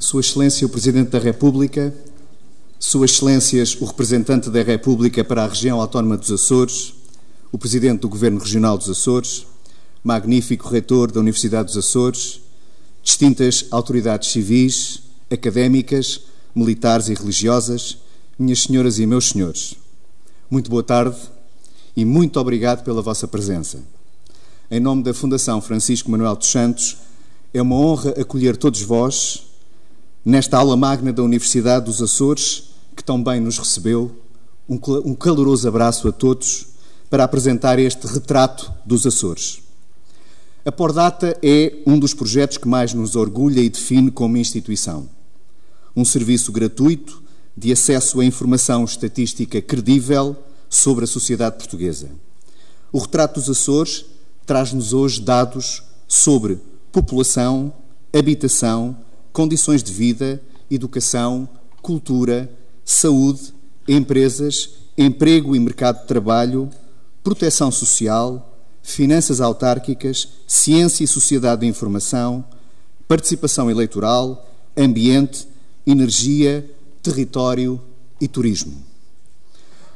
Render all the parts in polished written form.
Sua Excelência o Presidente da República, Suas Excelências o Representante da República para a Região Autónoma dos Açores, o Presidente do Governo Regional dos Açores, magnífico Reitor da Universidade dos Açores, distintas autoridades civis, académicas, militares e religiosas, minhas senhoras e meus senhores, muito boa tarde e muito obrigado pela vossa presença. Em nome da Fundação Francisco Manuel dos Santos, é uma honra acolher todos vós nesta aula magna da Universidade dos Açores, que tão bem nos recebeu. Um caloroso abraço a todos para apresentar este retrato dos Açores. A Pordata é um dos projetos que mais nos orgulha e define como instituição. Um serviço gratuito de acesso à informação estatística credível sobre a sociedade portuguesa. O retrato dos Açores traz-nos hoje dados sobre população, habitação, condições de vida, educação, cultura, saúde, empresas, emprego e mercado de trabalho, proteção social, finanças autárquicas, ciência e sociedade da informação, participação eleitoral, ambiente, energia, território e turismo.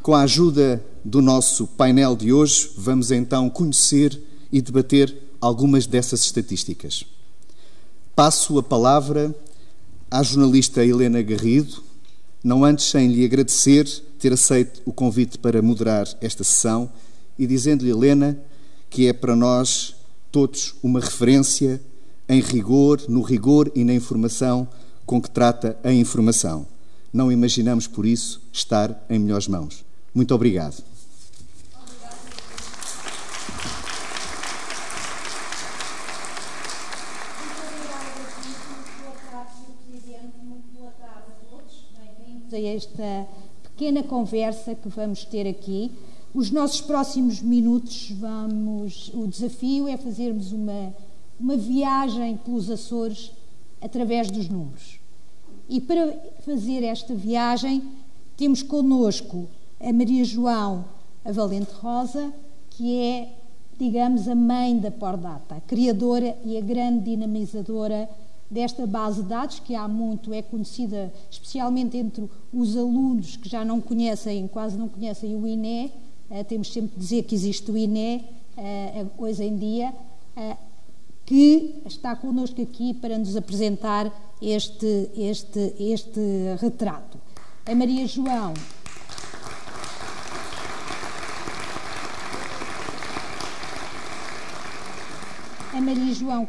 Com a ajuda do nosso painel de hoje, vamos então conhecer e debater algumas dessas estatísticas. Passo a palavra à jornalista Helena Garrido, não antes sem lhe agradecer ter aceito o convite para moderar esta sessão e dizendo-lhe, Helena, que é para nós todos uma referência em rigor, no rigor e na informação com que trata a informação. Não imaginamos, por isso, estar em melhores mãos. Muito obrigado. A esta pequena conversa que vamos ter aqui. Os nossos próximos minutos o desafio é fazermos uma viagem pelos Açores através dos números. E para fazer esta viagem temos connosco a Maria João a Valente Rosa, que é, digamos, a mãe da Pordata, a criadora e a grande dinamizadora desta base de dados, que há muito é conhecida especialmente entre os alunos que já não conhecem, quase não conhecem o INE. Temos sempre de dizer que existe o INE hoje em dia, que está connosco aqui para nos apresentar este retrato. A Maria João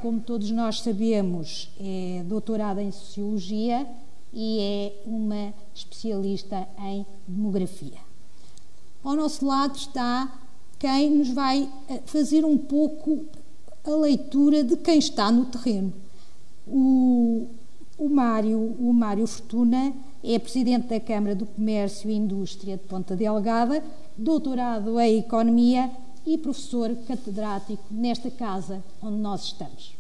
como todos nós sabemos, é doutorada em Sociologia e é uma especialista em demografia. Ao nosso lado está quem nos vai fazer um pouco a leitura de quem está no terreno. O Mário Fortuna é Presidente da Câmara do Comércio e Indústria de Ponta Delgada, doutorado em Economia e professor catedrático nesta casa onde nós estamos.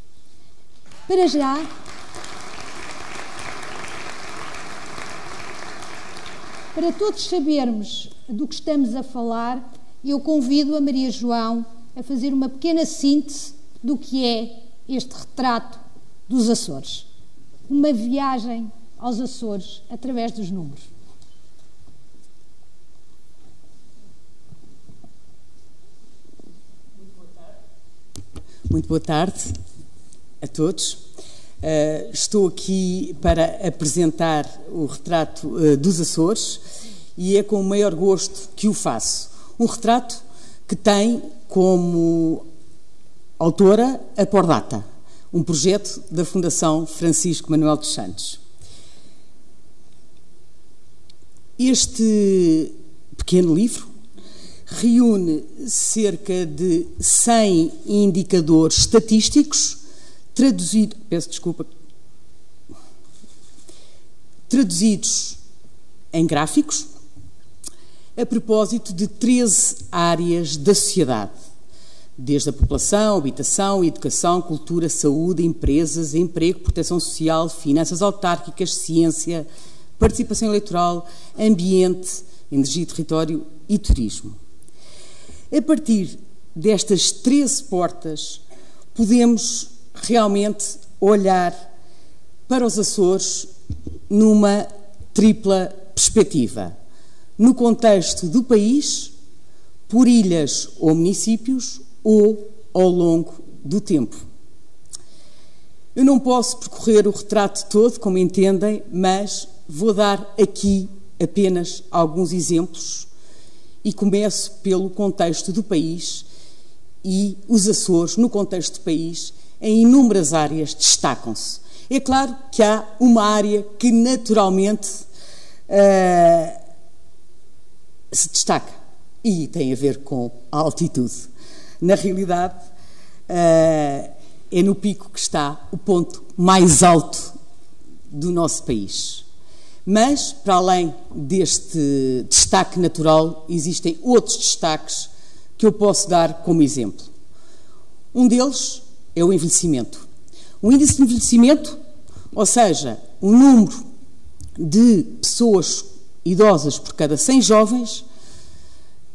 Para todos sabermos do que estamos a falar, eu convido a Maria João a fazer uma pequena síntese do que é este retrato dos Açores. Uma viagem aos Açores através dos números. Muito boa tarde a todos. Estou aqui para apresentar o retrato dos Açores e é com o maior gosto que o faço. Um retrato que tem como autora a Pordata, um projeto da Fundação Francisco Manuel dos Santos. Este pequeno livro reúne cerca de 100 indicadores estatísticos traduzidos em gráficos a propósito de 13 áreas da sociedade, desde a população, habitação, educação, cultura, saúde, empresas, emprego, proteção social, finanças autárquicas, ciência, participação eleitoral, ambiente, energia e território e turismo. A partir destas 13 portas, podemos realmente olhar para os Açores numa tripla perspectiva. No contexto do país, por ilhas ou municípios, ou ao longo do tempo. Eu não posso percorrer o retrato todo, como entendem, mas vou dar aqui apenas alguns exemplos e começo pelo contexto do país, e os Açores, no contexto do país, em inúmeras áreas destacam-se. É claro que há uma área que naturalmente se destaca e tem a ver com a altitude. Na realidade, é no Pico que está o ponto mais alto do nosso país. Mas, para além deste destaque natural, existem outros destaques que eu posso dar como exemplo. Um deles é o envelhecimento. O índice de envelhecimento, ou seja, o número de pessoas idosas por cada 100 jovens,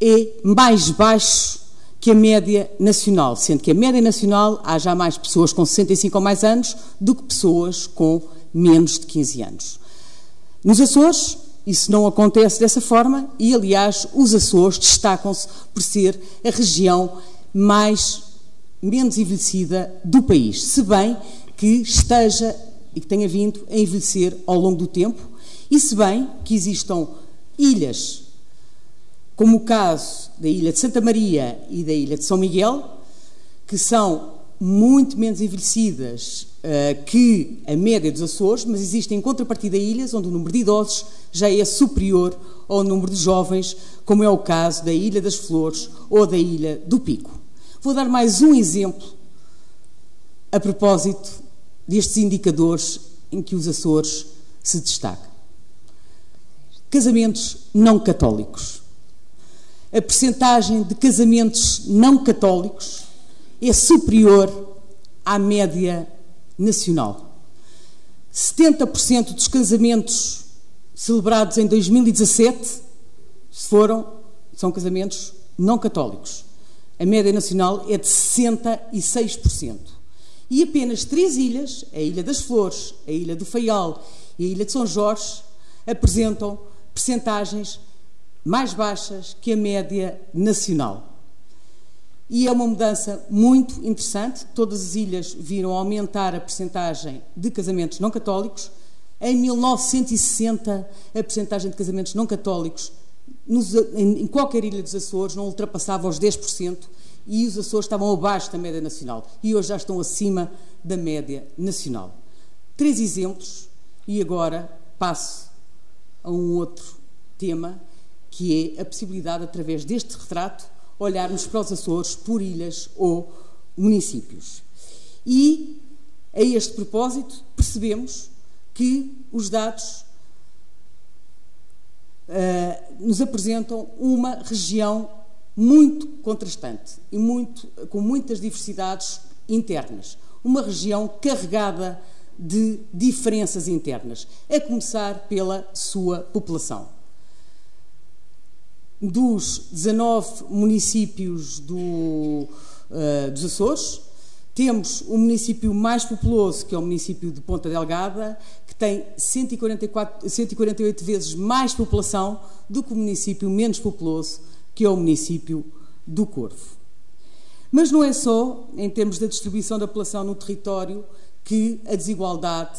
é mais baixo que a média nacional, sendo que a média nacional há já mais pessoas com 65 ou mais anos do que pessoas com menos de 15 anos. Nos Açores, isso não acontece dessa forma e, aliás, os Açores destacam-se por ser a região menos envelhecida do país, se bem que esteja e que tenha vindo a envelhecer ao longo do tempo, e se bem que existam ilhas, como o caso da Ilha de Santa Maria e da Ilha de São Miguel, que são muito menos envelhecidas que a média dos Açores, mas existem em contrapartida ilhas onde o número de idosos já é superior ao número de jovens, como é o caso da Ilha das Flores ou da Ilha do Pico. Vou dar mais um exemplo a propósito destes indicadores em que os Açores se destacam. Casamentos não católicos. A percentagem de casamentos não católicos é superior à média nacional. 70% dos casamentos celebrados em 2017 são casamentos não católicos. A média nacional é de 66%. E apenas 3 ilhas, a Ilha das Flores, a Ilha do Faial e a Ilha de São Jorge, apresentam percentagens mais baixas que a média nacional. E é uma mudança muito interessante. Todas as ilhas viram aumentar a percentagem de casamentos não católicos. Em 1960, a percentagem de casamentos não católicos em qualquer ilha dos Açores não ultrapassava os 10%, e os Açores estavam abaixo da média nacional. E hoje já estão acima da média nacional. 3 exemplos, e agora passo a um outro tema, que é a possibilidade, através deste retrato, olharmos para os Açores por ilhas ou municípios. E, a este propósito, percebemos que os dados nos apresentam uma região muito contrastante e com muitas diversidades internas. Uma região carregada de diferenças internas, a começar pela sua população. Dos 19 municípios dos Açores, temos o município mais populoso, que é o município de Ponta Delgada, que tem 148 vezes mais população do que o município menos populoso, que é o município do Corvo. Mas não é só em termos da distribuição da população no território que a desigualdade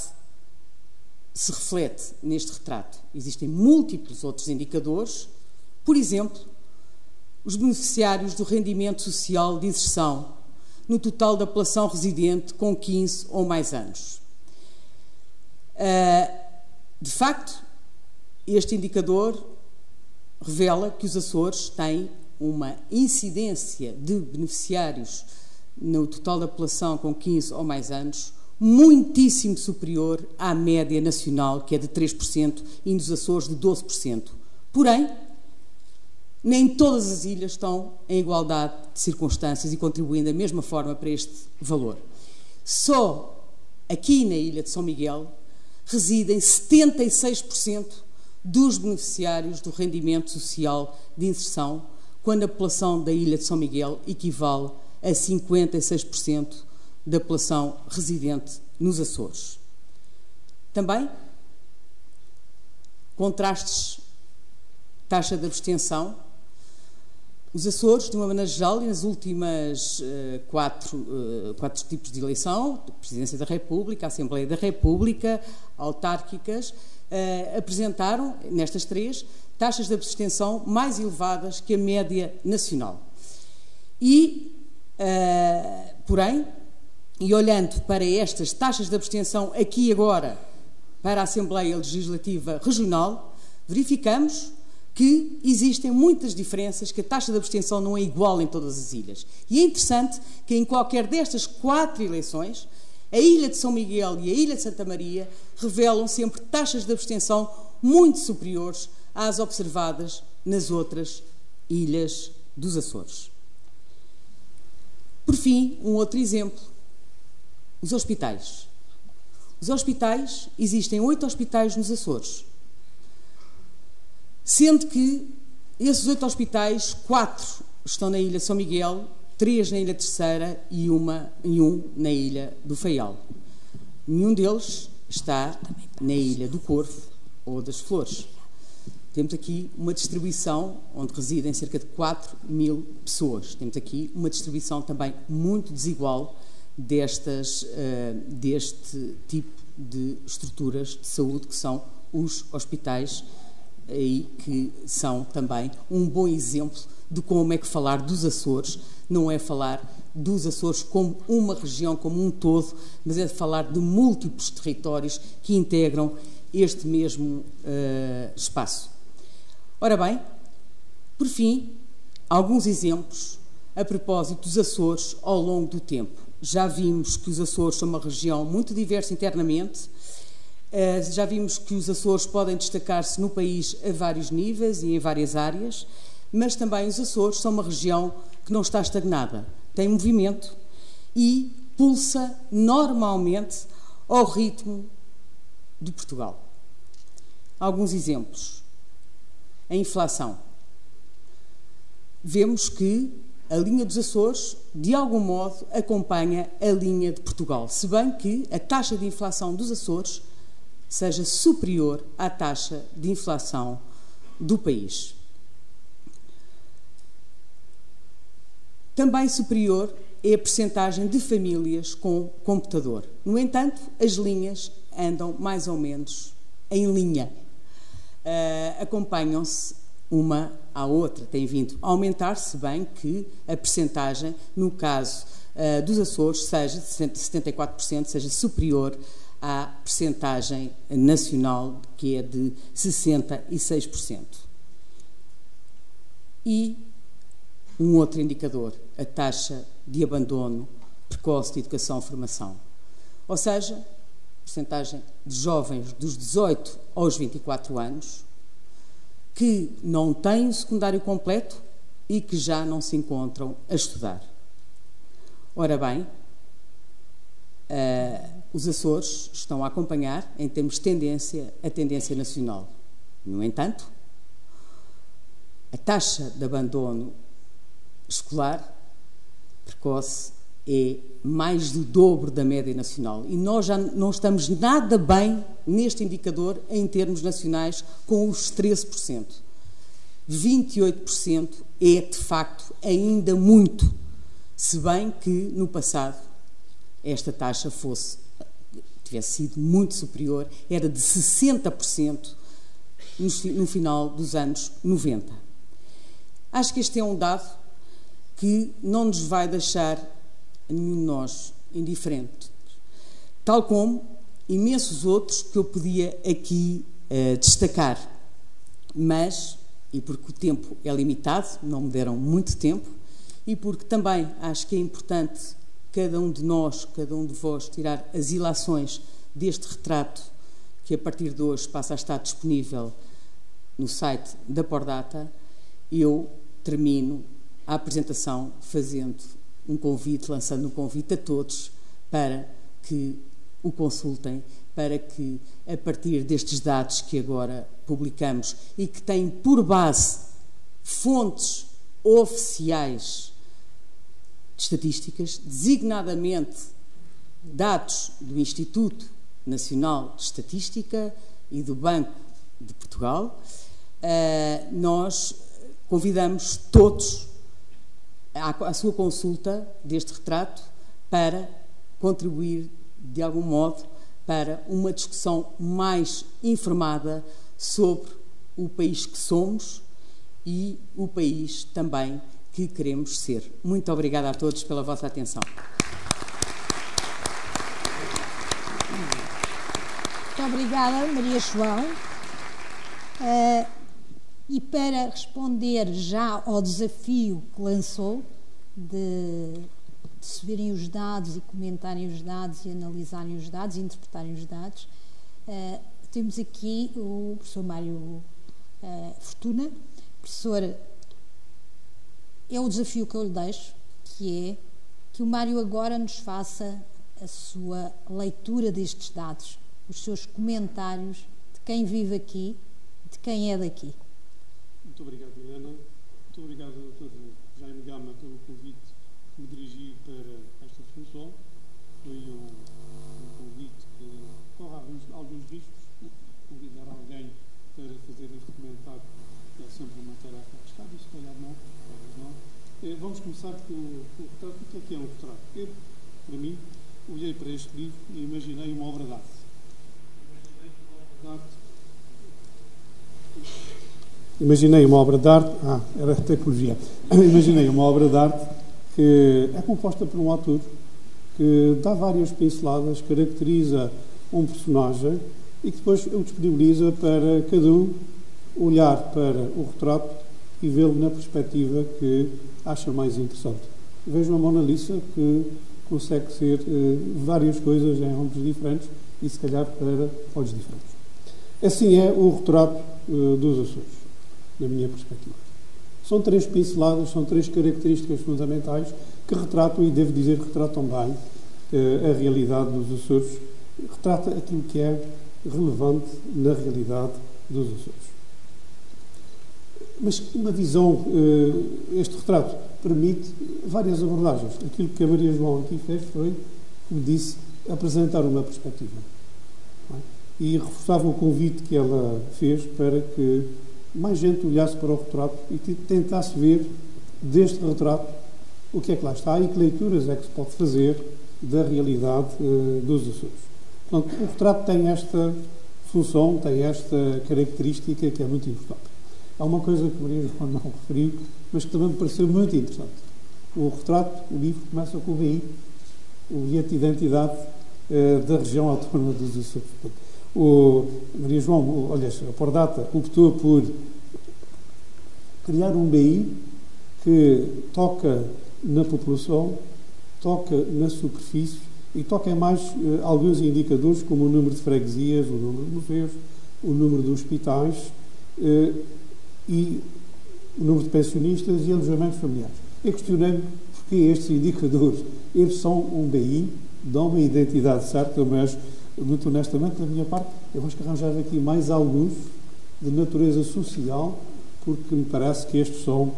se reflete neste retrato. Existem múltiplos outros indicadores. Por exemplo, os beneficiários do rendimento social de inserção no total da população residente com 15 ou mais anos. De facto, este indicador revela que os Açores têm uma incidência de beneficiários no total da população com 15 ou mais anos muitíssimo superior à média nacional, que é de 3%, e nos Açores de 12%. Porém, nem todas as ilhas estão em igualdade de circunstâncias e contribuem da mesma forma para este valor. Só aqui na Ilha de São Miguel residem 76% dos beneficiários do rendimento social de inserção, quando a população da Ilha de São Miguel equivale a 56% da população residente nos Açores. Também contrastes, taxa de abstenção. Os Açores, de uma maneira geral, e nas últimas quatro tipos de eleição, Presidência da República, Assembleia da República, autárquicas, apresentaram, nestas três, taxas de abstenção mais elevadas que a média nacional. Porém, e olhando para estas taxas de abstenção aqui e agora, para a Assembleia Legislativa Regional, verificamos que existem muitas diferenças, que a taxa de abstenção não é igual em todas as ilhas. E é interessante que em qualquer destas 4 eleições, a Ilha de São Miguel e a Ilha de Santa Maria revelam sempre taxas de abstenção muito superiores às observadas nas outras ilhas dos Açores. Por fim, um outro exemplo, os hospitais. Os hospitais, existem 8 hospitais nos Açores, sendo que esses 8 hospitais, 4 estão na Ilha de São Miguel, 3 na Ilha Terceira e um na Ilha do Faial. Nenhum deles está na Ilha do Corvo ou das Flores. Temos aqui uma distribuição onde residem cerca de 4.000 pessoas. Temos aqui uma distribuição também muito desigual deste tipo de estruturas de saúde que são os hospitais, e que são também um bom exemplo de como é que falar dos Açores não é falar dos Açores como uma região, como um todo, mas é falar de múltiplos territórios que integram este mesmo espaço. Ora bem, por fim, alguns exemplos a propósito dos Açores ao longo do tempo. Já vimos que os Açores são uma região muito diversa internamente. Já vimos que os Açores podem destacar-se no país a vários níveis e em várias áreas, mas também os Açores são uma região que não está estagnada, tem movimento e pulsa normalmente ao ritmo de Portugal. Alguns exemplos. A inflação. Vemos que a linha dos Açores, de algum modo, acompanha a linha de Portugal, se bem que a taxa de inflação dos Açores seja superior à taxa de inflação do país. Também superior é a percentagem de famílias com computador. No entanto, as linhas andam mais ou menos em linha. Acompanham-se uma à outra, tem vindo a aumentar, se bem que a percentagem, no caso dos Açores, seja de 74%, seja superior à percentagem nacional, que é de 66%. E um outro indicador, a taxa de abandono precoce de educação-formação. Ou seja, a percentagem de jovens dos 18 aos 24 anos que não têm o secundário completo e que já não se encontram a estudar. Ora bem, os Açores estão a acompanhar, em termos de tendência, a tendência nacional. No entanto, a taxa de abandono escolar precoce é mais do dobro da média nacional. E nós já não estamos nada bem neste indicador em termos nacionais com os 13%. 28% é, de facto, ainda muito, se bem que, no passado, esta taxa tivesse sido muito superior, era de 60% no final dos anos 90. Acho que este é um dado que não nos vai deixar nenhum de nós indiferente, tal como imensos outros que eu podia aqui destacar, mas, e porque o tempo é limitado, não me deram muito tempo, e porque também acho que é importante cada um de nós, cada um de vós, tirar as ilações deste retrato que a partir de hoje passa a estar disponível no site da Pordata, eu termino a apresentação fazendo um convite, lançando um convite a todos para que o consultem, para que, a partir destes dados que agora publicamos e que têm por base fontes oficiais de estatísticas, designadamente dados do Instituto Nacional de Estatística e do Banco de Portugal, nós convidamos todos à sua consulta deste retrato para contribuir, de algum modo, para uma discussão mais informada sobre o país que somos e o país também que queremos ser. Muito obrigada a todos pela vossa atenção. Muito obrigada, Maria João. E para responder já ao desafio que lançou de se verem os dados e comentarem os dados e analisarem os dados e interpretarem os dados, temos aqui o professor Mário Fortuna. Professor, é o desafio que eu lhe deixo, que é que o Mário agora nos faça a sua leitura destes dados, os seus comentários de quem vive aqui, de quem é daqui. Muito obrigado, Helena. Muito obrigado ao Dr. Jaime Gama pelo convite que me dirigiu para esta função. Foi um convite que corre alguns riscos. Convidar alguém para fazer este comentário é sempre uma tarefa arriscada, se calhar não, talvez não. Vamos começar com o retrato. O que é um retrato? Eu, para mim, olhei para este livro e imaginei uma obra de arte. Imaginei uma obra de arte. Era tecnologia. Imaginei uma obra de arte que é composta por um autor que dá várias pinceladas, caracteriza um personagem e que depois o disponibiliza para cada um olhar para o retrato e vê-lo na perspectiva que acha mais interessante. Vejo a Mona Lisa, que consegue ser várias coisas em ângulos diferentes e se calhar para olhos diferentes. Assim é o retrato dos Açores, na minha perspectiva. São 3 pinceladas, são 3 características fundamentais que retratam, e devo dizer, retratam bem a realidade dos Açores, retrata aquilo que é relevante na realidade dos Açores. Mas uma visão, este retrato permite várias abordagens. Aquilo que a Maria João aqui fez foi, como disse, apresentar uma perspectiva. Não é? E reforçava o convite que ela fez para que mais gente olhasse para o retrato e tentasse ver deste retrato o que é que lá está e que leituras é que se pode fazer da realidade dos Açores. Portanto, o retrato tem esta função, tem esta característica que é muito importante. Há uma coisa que Maria João não referiu, mas que também me pareceu muito interessante. O retrato, o livro, começa com o BI, o bilhete de identidade da região autónoma dos Açores. Maria João, olha, a Pordata optou por criar um BI que toca na população, toca na superfície e toca em mais alguns indicadores, como o número de freguesias, o número de museus, o número de hospitais e o número de pensionistas e alojamentos familiares. Eu questionei-me porque estes indicadores, eles são um BI, dão uma identidade certa, mas muito honestamente, da minha parte, eu acho que arranjar aqui mais alguns de natureza social, porque me parece que estes são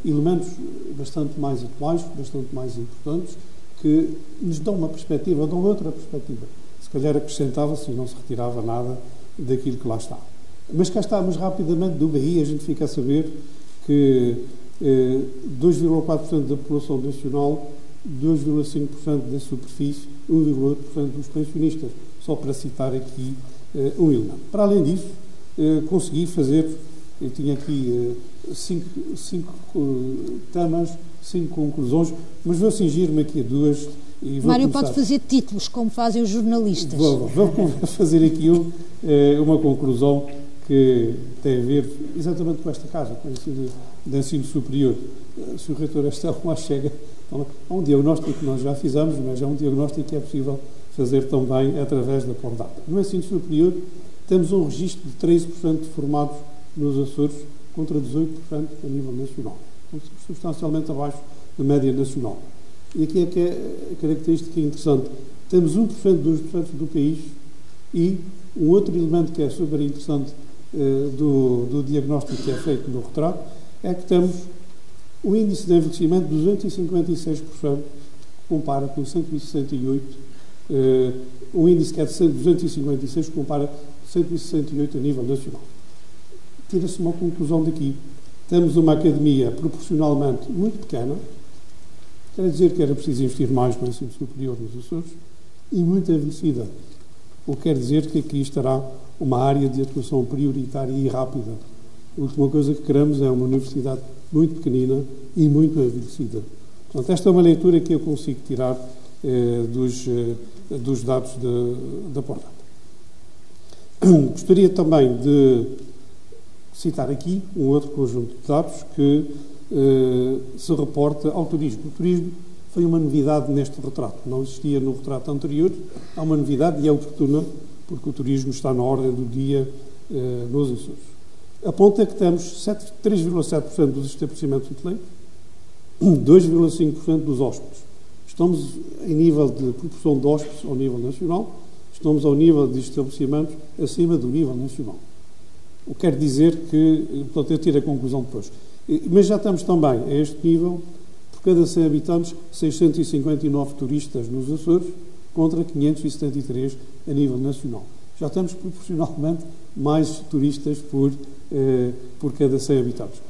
elementos bastante mais atuais, bastante mais importantes, que nos dão uma perspectiva, dão outra perspectiva. Se calhar acrescentava-se e não se retirava nada daquilo que lá está. Mas cá está, mas rapidamente do BI a gente fica a saber que 2,4% da população nacional, 2,5% da superfície, 1,8% dos pensionistas, só para citar aqui um elemento. Para além disso, consegui fazer, eu tinha aqui 5 temas, 5 conclusões, mas vou cingir-me aqui a 2. E vou Mário começar. pode fazer títulos, como fazem os jornalistas. Vou fazer aqui uma conclusão que tem a ver exatamente com esta casa, com o ensino de ensino superior. Se o reitor Estel lá chega, é um diagnóstico que nós já fizemos, mas é um diagnóstico que é possível fazer também através da Pordata. No ensino superior temos um registro de 13% de formados nos Açores contra 18% a nível nacional. Substancialmente abaixo da média nacional. E aqui é que é a característica interessante. Temos 1% dos estudantes do país e um outro elemento que é super interessante do diagnóstico que é feito no retrato é que temos o índice de envelhecimento de 256%, que compara com 168% um índice que é de 256, que compara 168 a nível nacional. Tira-se uma conclusão daqui. Temos uma academia proporcionalmente muito pequena, quer dizer que era preciso investir mais no ensino superior nos Açores, e muito envelhecida, o que quer dizer que aqui estará uma área de atuação prioritária e rápida. A última coisa que queremos é uma universidade muito pequenina e muito envelhecida. Portanto, esta é uma leitura que eu consigo tirar dos dados da Pordata. Gostaria também de citar aqui um outro conjunto de dados que se reporta ao turismo. O turismo foi uma novidade neste retrato. Não existia no retrato anterior. Há uma novidade e é oportuna, porque o turismo está na ordem do dia nos Açores. Aponta que temos 3,7% dos estabelecimentos hoteleiros, 2,5% dos hóspedes. Estamos em nível de proporção de hóspedes ao nível nacional, estamos ao nível de estabelecimentos acima do nível nacional. O que quer dizer que, portanto, eu tiro a conclusão depois. Mas já estamos também a este nível, por cada 100 habitantes, 659 turistas nos Açores, contra 573 a nível nacional. Já estamos proporcionalmente mais turistas por cada 100 habitantes.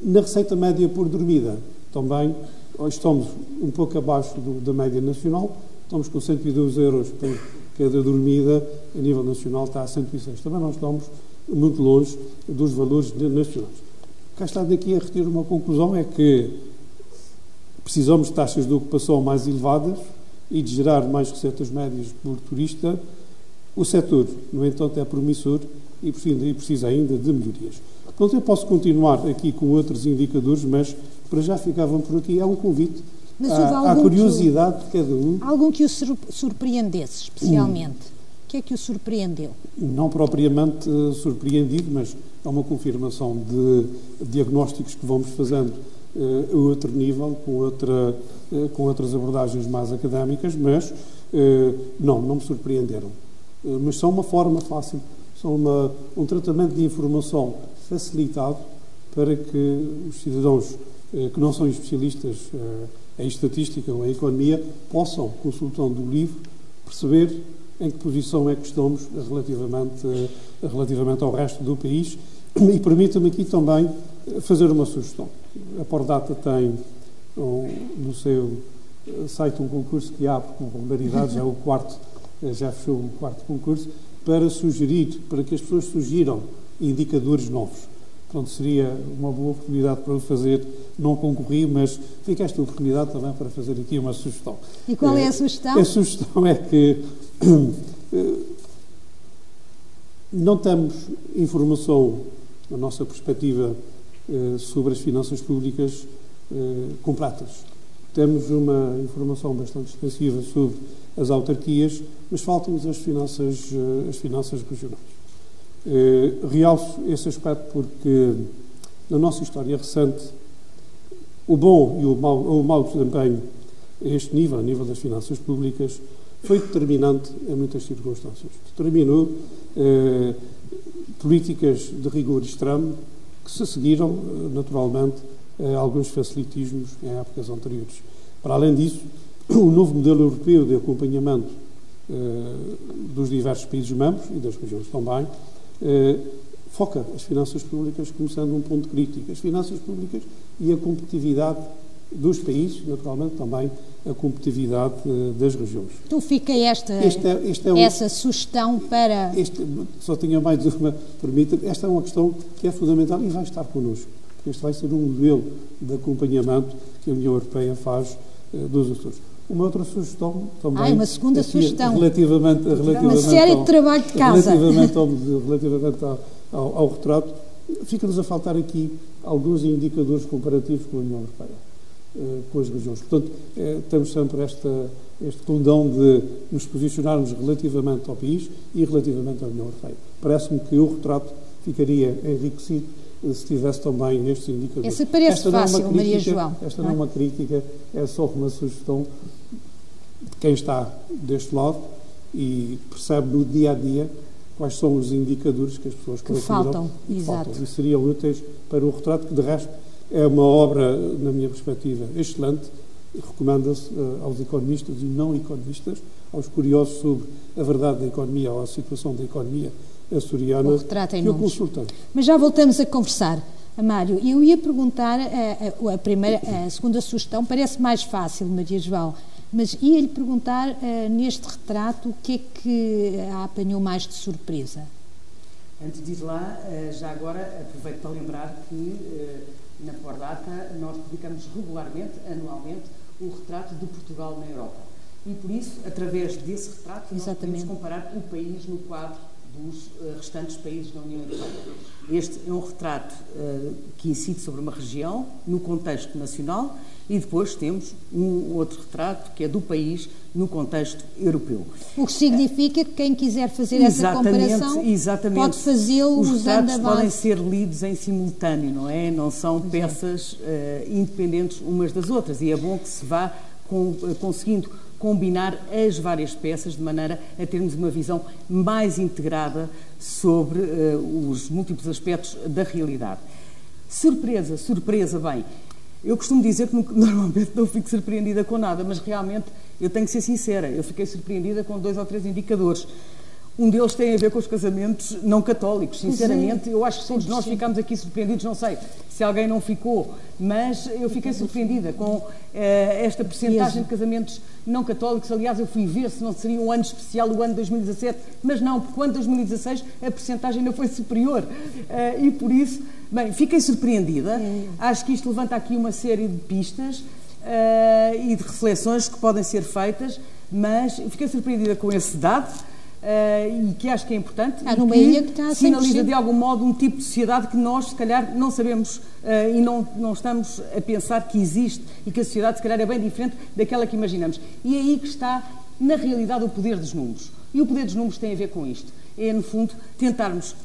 Na receita média por dormida, também estamos um pouco abaixo da média nacional, estamos com 102 euros por cada dormida, a nível nacional está a 106. Também não estamos muito longe dos valores nacionais. Cá está daqui a retirar uma conclusão, é que precisamos de taxas de ocupação mais elevadas e de gerar mais receitas médias por turista. O setor, no entanto, é promissor e precisa ainda de melhorias. Portanto, eu posso continuar aqui com outros indicadores, mas para já ficavam por aqui. É um convite à curiosidade de cada um. Algum que o surpreendesse, especialmente? O que é que o surpreendeu? Não propriamente surpreendido, mas é uma confirmação de diagnósticos que vamos fazendo a outro nível, com outras abordagens mais académicas, mas não me surpreenderam. Mas são uma forma fácil, são um tratamento de informação facilitado para que os cidadãos que não são especialistas em estatística ou em economia possam, consultando o livro, perceber em que posição é que estamos relativamente ao resto do país. E permita-me aqui também fazer uma sugestão. A Pordata tem no seu site um concurso que abre com regularidade, já fechou o quarto concurso, para que as pessoas sugiram indicadores novos. Portanto, seria uma boa oportunidade para o fazer. Não concorri, mas fica esta oportunidade também para fazer aqui uma sugestão. E qual é a sugestão? A sugestão é que não temos informação, na nossa perspectiva, sobre as finanças públicas completas. Temos uma informação bastante extensiva sobre as autarquias, mas faltam-nos as finanças regionais. Realço esse aspecto porque, na nossa história recente, o bom e o mau desempenho a este nível, a nível das finanças públicas, foi determinante em muitas circunstâncias. Determinou políticas de rigor extremo que se seguiram, naturalmente, a alguns facilitismos em épocas anteriores. Para além disso, o novo modelo europeu de acompanhamento dos diversos países membros e das regiões também foca as finanças públicas como sendo um ponto crítico. As finanças públicas e a competitividade dos países, naturalmente também a competitividade das regiões. Então fica essa sugestão para... Só tinha mais uma, permita-me, esta é uma questão que é fundamental e vai estar connosco, porque este vai ser um modelo de acompanhamento que a União Europeia faz dos Açores. Uma outra sugestão também... uma segunda sugestão. Relativamente uma série de trabalho de casa. Relativamente ao retrato, fica-nos a faltar aqui alguns indicadores comparativos com a União Europeia, com as regiões. Portanto, temos sempre este condão de nos posicionarmos relativamente ao país e relativamente à União Europeia. Parece-me que o retrato ficaria enriquecido se tivesse também estes indicadores. Essa parece fácil, Maria João. Esta não é uma crítica, é só uma sugestão de quem está deste lado e percebe no dia-a-dia quais são os indicadores que as pessoas que faltam. Exato. E seriam úteis para o retrato, que de resto é uma obra, na minha perspectiva, excelente. Recomenda-se aos economistas e não economistas aos curiosos sobre a verdade da economia ou a situação da economia açoriana que eu consultei. Mas já voltamos a conversar. Mário, eu ia perguntar, a segunda sugestão parece mais fácil, Maria João, mas ia-lhe perguntar neste retrato o que é que a apanhou mais de surpresa? Antes de ir lá, já agora aproveito para lembrar que na Pordata nós publicamos regularmente, anualmente, o retrato de Portugal na Europa. E por isso, através desse retrato, nós podemos comparar o país no quadro dos restantes países da União Europeia. Este é um retrato que incide sobre uma região, no contexto nacional, e depois temos um outro retrato que é do país no contexto europeu. O que significa que quem quiser fazer essa comparação pode fazê-lo usando a base. Os retratos podem ser lidos em simultâneo, não é? Não são peças independentes umas das outras, e é bom que se vá conseguindo combinar as várias peças de maneira a termos uma visão mais integrada sobre os múltiplos aspectos da realidade. Surpresa, bem, eu costumo dizer que normalmente não fico surpreendida com nada, mas realmente eu tenho que ser sincera, eu fiquei surpreendida com 2 ou 3 indicadores. Um deles tem a ver com os casamentos não católicos. Sinceramente, eu acho que todos nós ficámos aqui surpreendidos, não sei se alguém não ficou, mas eu fiquei surpreendida com esta percentagem de casamentos não católicos. Aliás, eu fui ver se não seria um ano especial, o ano de 2017, mas não, porque o ano de 2016 a percentagem ainda foi superior. E por isso, bem, fiquei surpreendida. Acho que isto levanta aqui uma série de pistas e de reflexões que podem ser feitas, mas fiquei surpreendida com esse dado. E que acho que é importante e que sinaliza de algum modo um tipo de sociedade que nós se calhar não sabemos e não estamos a pensar que existe, e que a sociedade se calhar é bem diferente daquela que imaginamos. E é aí que está na realidade o poder dos números, e o poder dos números tem a ver com isto, é no fundo tentarmos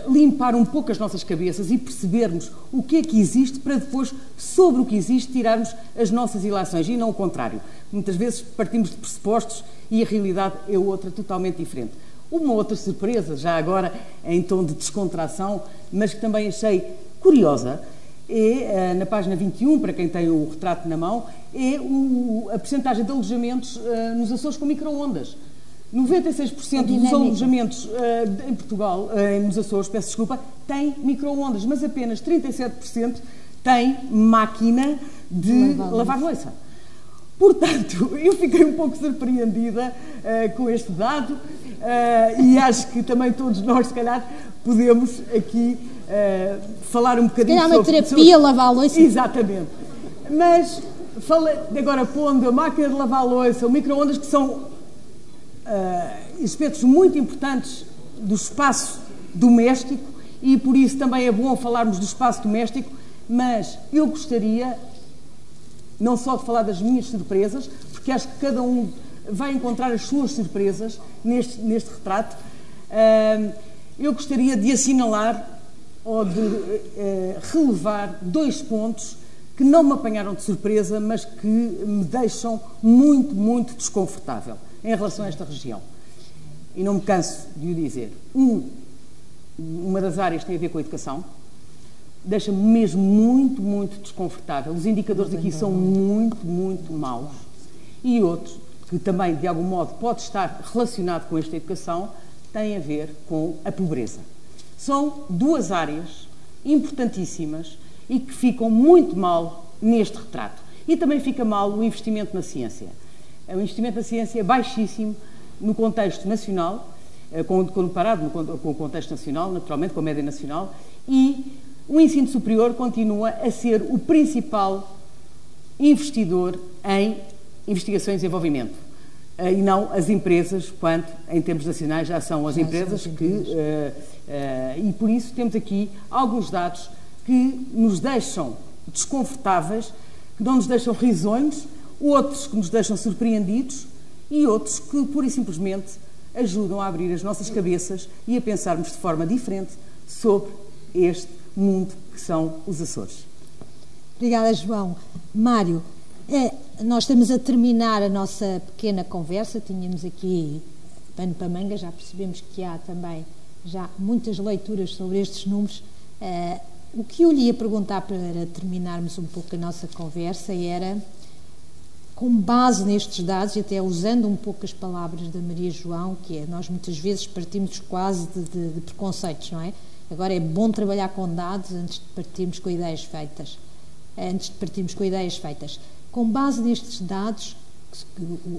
limpar um pouco as nossas cabeças e percebermos o que é que existe, para depois, sobre o que existe, tirarmos as nossas ilações, e não o contrário. Muitas vezes partimos de pressupostos e a realidade é outra, totalmente diferente. Uma outra surpresa, já agora em tom de descontração, mas que também achei curiosa, é, na página 21, para quem tem o retrato na mão, é a percentagem de alojamentos nos Açores com micro-ondas. 96% dos alojamentos em Portugal, nos Açores, peço desculpa, têm micro-ondas, mas apenas 37% têm máquina de lavar louça. Portanto, eu fiquei um pouco surpreendida com este dado e acho que também todos nós, se calhar, podemos aqui falar um bocadinho sobre... uma terapia, lavar a louça. Exatamente. Mas, agora pondo a máquina de lavar a louça, o micro-ondas, que são aspectos muito importantes do espaço doméstico, e por isso também é bom falarmos do espaço doméstico, mas eu gostaria não só de falar das minhas surpresas, porque acho que cada um vai encontrar as suas surpresas neste retrato. Eu gostaria de assinalar ou de relevar 2 pontos que não me apanharam de surpresa, mas que me deixam muito, muito desconfortável em relação a esta região. E não me canso de o dizer. Uma das áreas tem a ver com a educação. Deixa-me mesmo muito, muito desconfortável. Os indicadores aqui são muito, muito maus. E outro, que também, de algum modo, pode estar relacionado com esta educação, tem a ver com a pobreza. São 2 áreas importantíssimas e que ficam muito mal neste retrato. E também fica mal o investimento na ciência. O investimento na ciência é baixíssimo no contexto nacional, comparado com o contexto nacional, naturalmente, com a média nacional, e o ensino superior continua a ser o principal investidor em investigação e desenvolvimento, e não as empresas, quando em termos nacionais já são as empresas que... e por isso temos aqui alguns dados que nos deixam desconfortáveis, que não nos deixam risonhos, outros que nos deixam surpreendidos e outros que, pura e simplesmente, ajudam a abrir as nossas cabeças e a pensarmos de forma diferente sobre este mundo que são os Açores. Obrigada, João. Mário, nós estamos a terminar a nossa pequena conversa, tínhamos aqui pano para manga, já percebemos que há também já muitas leituras sobre estes números. O que eu lhe ia perguntar para terminarmos um pouco a nossa conversa era Com base nestes dados, e até usando um pouco as palavras da Maria João, que é, nós muitas vezes partimos quase de preconceitos, não é? Agora é bom trabalhar com dados antes de partirmos com ideias feitas. Com base nestes dados,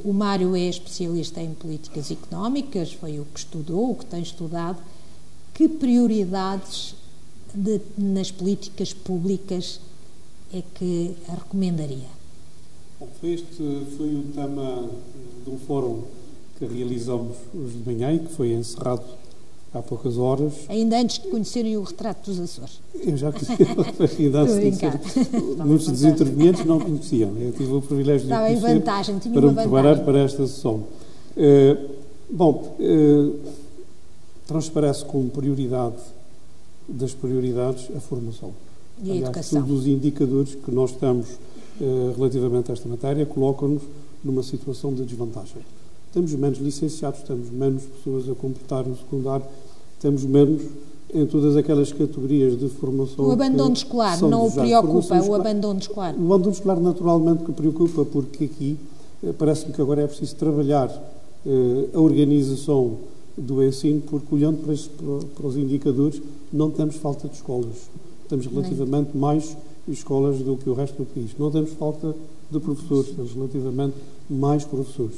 o Mário é especialista em políticas económicas, foi o que estudou, o que tem estudado. Que prioridades nas políticas públicas é que a recomendaria? Bom, este foi o tema de um fórum que realizamos hoje de manhã e que foi encerrado há poucas horas. Ainda antes de conhecerem o retrato dos Açores. Eu já conhecia, ainda antes de conhecer. Muitos dos intervenientes não conheciam. Eu tive o privilégio de estava conhecer em vantagem, tinha para uma me preparar vantagem para esta sessão. Transparece como prioridade das prioridades a formação. E a Aliás, educação. todos os indicadores que nós temos relativamente a esta matéria colocam-nos numa situação de desvantagem. Temos menos licenciados, temos menos pessoas a completar o secundário, temos menos em todas aquelas categorias de formação. O abandono escolar não o preocupa, o abandono escolar? O abandono escolar naturalmente que preocupa, porque aqui parece-me que agora é preciso trabalhar a organização do ensino, porque olhando para os indicadores não temos falta de escolas. Temos relativamente mais escolas do que o resto do país. Não temos falta de professores, temos relativamente mais professores.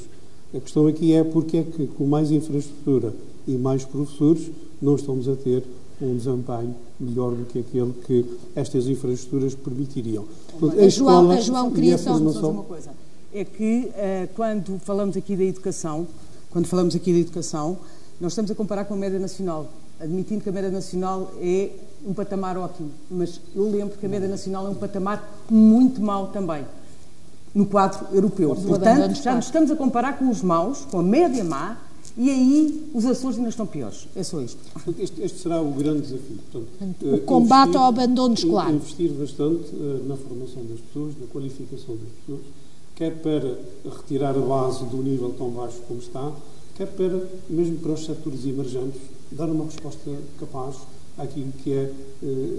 A questão aqui é porque é que com mais infraestrutura e mais professores não estamos a ter um desempenho melhor do que aquele que estas infraestruturas permitiriam. Portanto, a João queria só uma coisa. É que quando falamos aqui da educação, nós estamos a comparar com a média nacional, admitindo que a média nacional é um patamar ótimo, mas eu lembro que a média nacional é um patamar muito mau também, no quadro europeu. Portanto, já nos estamos a comparar com os maus, com a média má, e aí os Açores ainda estão piores. É só isto. Este será o grande desafio. Portanto, o combate ao abandono escolar. Investir bastante na formação das pessoas, na qualificação das pessoas, quer para retirar a base do nível tão baixo como está, quer para, mesmo para os setores emergentes, dar uma resposta capaz àquilo que é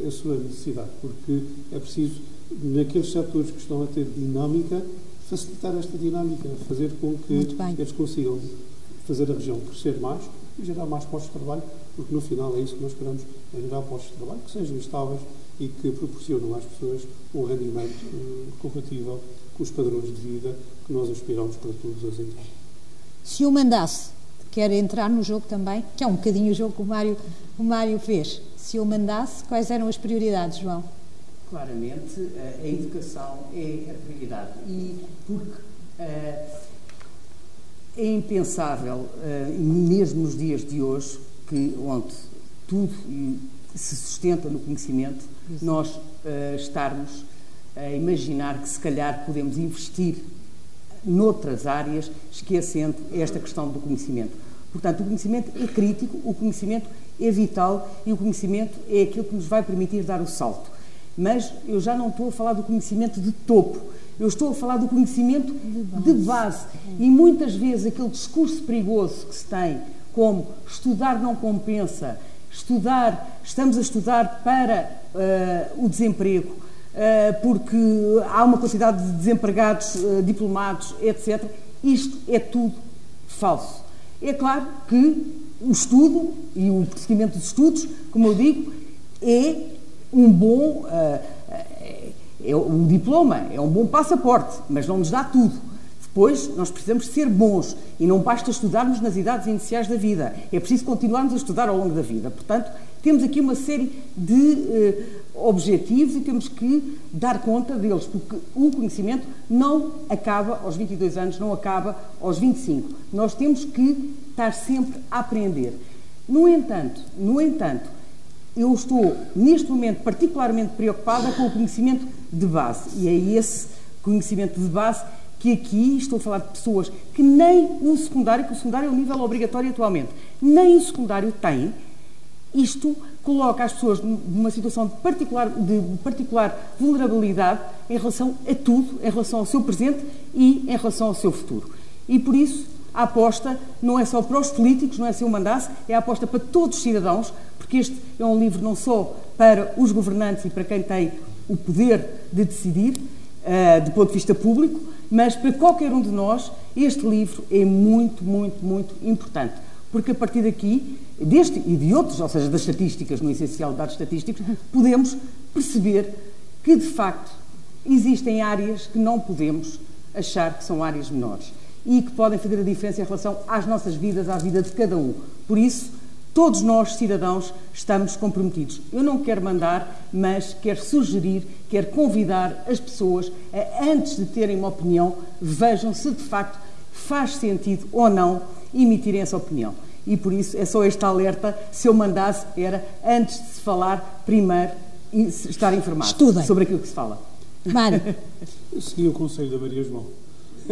a sua necessidade, porque é preciso, naqueles setores que estão a ter dinâmica, facilitar esta dinâmica, fazer com que eles consigam fazer a região crescer mais e gerar mais postos de trabalho, porque no final é isso que nós queremos, é gerar postos de trabalho que sejam estáveis e que proporcionam às pessoas um rendimento compatível com os padrões de vida que nós aspiramos para todas as entidades. Se o mandasse, quer entrar no jogo também, que é um bocadinho o jogo que o Mário fez, se o mandasse, quais eram as prioridades, João? Claramente, a educação é a prioridade. E porque é impensável, mesmo nos dias de hoje, onde tudo se sustenta no conhecimento, nós estarmos a imaginar que se calhar podemos investir noutras áreas, esquecendo esta questão do conhecimento. Portanto, o conhecimento é crítico, o conhecimento é vital e o conhecimento é aquilo que nos vai permitir dar o salto. Mas eu já não estou a falar do conhecimento de topo, eu estou a falar do conhecimento de base. E muitas vezes aquele discurso perigoso que se tem, como estudar não compensa, estamos a estudar para o desemprego, porque há uma quantidade de desempregados, diplomados, etc. Isto é tudo falso. É claro que o estudo e o prosseguimento dos estudos, como eu digo, é um bom... o diploma é um bom passaporte, mas não nos dá tudo. Depois, nós precisamos ser bons e não basta estudarmos nas idades iniciais da vida. É preciso continuarmos a estudar ao longo da vida. Portanto, temos aqui uma série de objetivos e temos que dar conta deles, porque o conhecimento não acaba aos 22 anos, não acaba aos 25. Nós temos que estar sempre a aprender. No entanto, eu estou, neste momento, particularmente preocupada com o conhecimento de base. E é esse conhecimento de base que aqui estou a falar de pessoas que nem o secundário, que o secundário é um nível obrigatório atualmente, nem o secundário têm. Isto coloca as pessoas numa situação de particular vulnerabilidade em relação a tudo, em relação ao seu presente e em relação ao seu futuro. E por isso a aposta não é só para os políticos, não é se eu mandasse, é a aposta para todos os cidadãos, porque este é um livro não só para os governantes e para quem tem o poder de decidir, do ponto de vista público, Mas para qualquer um de nós, este livro é muito, muito, muito importante. Porque a partir daqui, deste e de outros, ou seja, das estatísticas, no essencial dados estatísticos, podemos perceber que, de facto, existem áreas que não podemos achar que são áreas menores e que podem fazer a diferença em relação às nossas vidas, à vida de cada um. Por isso, todos nós, cidadãos, estamos comprometidos. Eu não quero mandar, mas quero sugerir, quero convidar as pessoas a, antes de terem uma opinião, vejam se de facto faz sentido ou não emitirem essa opinião. E por isso é só este alerta. Se eu mandasse, era antes de se falar, primeiro estar informado sobre aquilo que se fala. Mário. Segui o conselho da Maria João.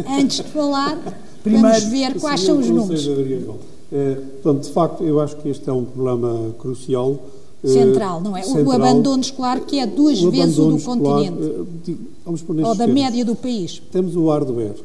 Antes de falar, vamos ver quais são os números. Portanto, de facto, eu acho que este é um problema crucial. Central, não é? Central. O abandono escolar, que é 2 vezes o do continente. Vamos pôr ou da média do país. Temos o hardware,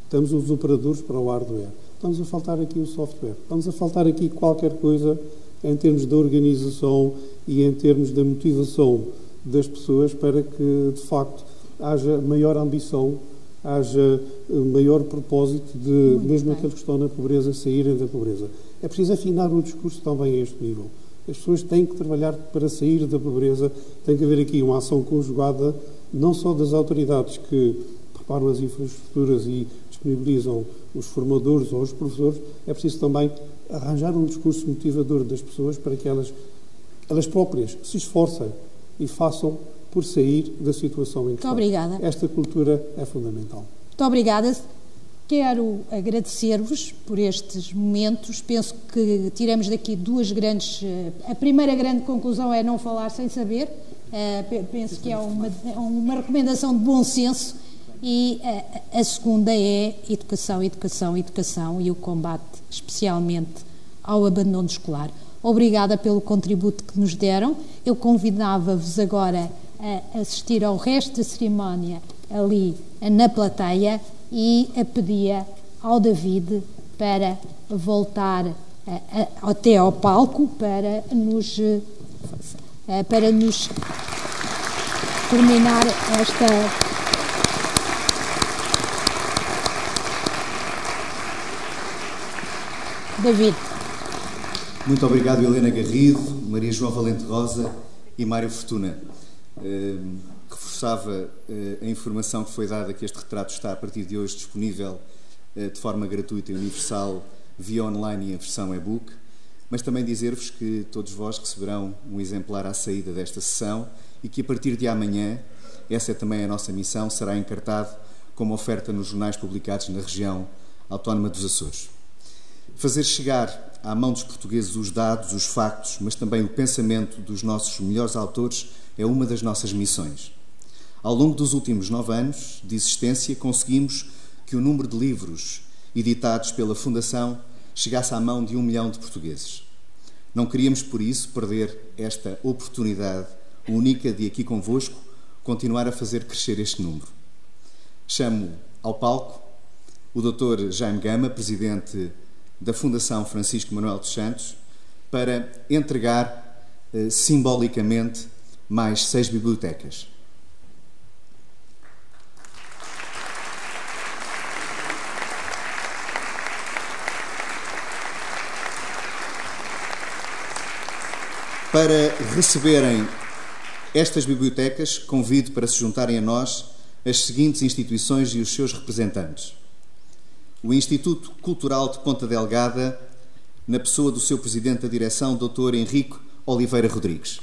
temos os operadores para o hardware. Estamos a faltar aqui o software. Estamos a faltar aqui qualquer coisa em termos de organização e em termos da motivação das pessoas para que, de facto, haja maior ambição, haja maior propósito de, mesmo aqueles que estão na pobreza, saírem da pobreza. É preciso afinar o discurso também a este nível. As pessoas têm que trabalhar para sair da pobreza, tem que haver aqui uma ação conjugada, não só das autoridades que preparam as infraestruturas e disponibilizam os formadores ou os professores, é preciso também arranjar um discurso motivador das pessoas para que elas próprias se esforcem e façam por sair da situação em que estão. Muito obrigada. Esta cultura é fundamental. Muito obrigada. Quero agradecer-vos por estes momentos. Penso que tiramos daqui 2 grandes... A primeira grande conclusão é não falar sem saber. Penso que é uma recomendação de bom senso. E a segunda é educação, educação, educação e o combate especialmente ao abandono escolar. Obrigada pelo contributo que nos deram. Eu convidava-vos agora a assistir ao resto da cerimónia ali na plateia e pedia ao David para voltar até ao palco para nos terminar esta... David. Muito obrigado, Helena Garrido, Maria João Valente Rosa e Mário Fortuna. Reforçava a informação que foi dada que este retrato está a partir de hoje disponível de forma gratuita e universal via online e em versão e-book, mas também dizer-vos que todos vós receberão um exemplar à saída desta sessão e que a partir de amanhã, essa é também a nossa missão, será encartado como oferta nos jornais publicados na região autónoma dos Açores. Fazer chegar à mão dos portugueses os dados, os factos, mas também o pensamento dos nossos melhores autores é uma das nossas missões. Ao longo dos últimos 9 anos de existência, conseguimos que o número de livros editados pela Fundação chegasse à mão de 1 milhão de portugueses. Não queríamos, por isso, perder esta oportunidade única de aqui convosco continuar a fazer crescer este número. Chamo ao palco o Dr. Jaime Gama, Presidente da Fundação Francisco Manuel dos Santos, para entregar simbolicamente mais 6 bibliotecas. Para receberem estas bibliotecas, convido para se juntarem a nós as seguintes instituições e os seus representantes. O Instituto Cultural de Ponta Delgada, na pessoa do seu Presidente da Direção, Dr. Henrique Oliveira Rodrigues.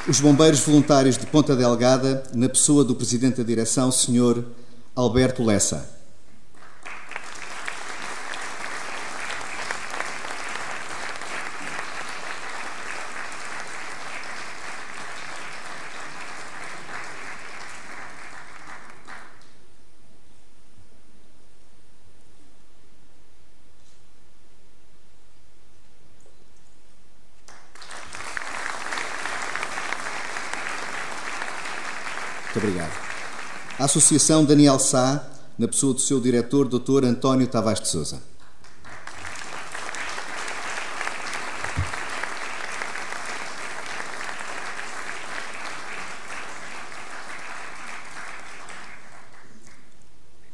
Os Bombeiros Voluntários de Ponta Delgada, na pessoa do Presidente da Direção, Sr. Alberto Lessa. Muito obrigado. A Associação Daniel Sá, na pessoa do seu diretor, Dr. António Tavares de Sousa.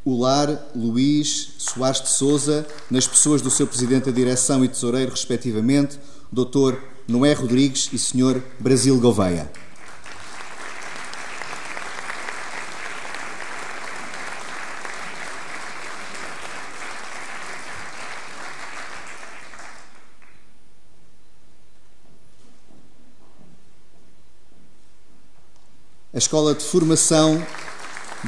O Lar Luís Soares de Sousa, nas pessoas do seu Presidente da Direção e Tesoureiro, respectivamente, Dr. Noé Rodrigues e Sr. Brasil Gouveia. A Escola de Formação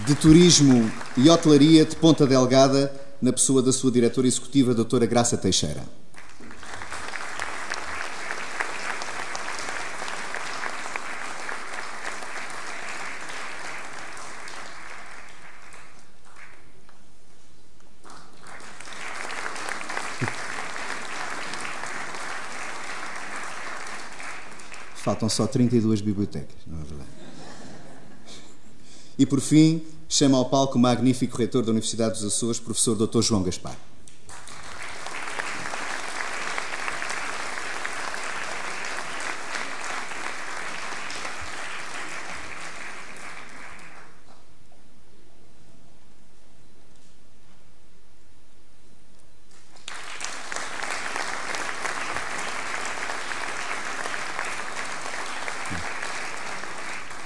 de Turismo e Hotelaria de Ponta Delgada, na pessoa da sua diretora executiva, doutora Graça Teixeira. Faltam só 32 bibliotecas, não é verdade? E, por fim, chama ao palco o magnífico reitor da Universidade dos Açores, professor Dr. João Gaspar.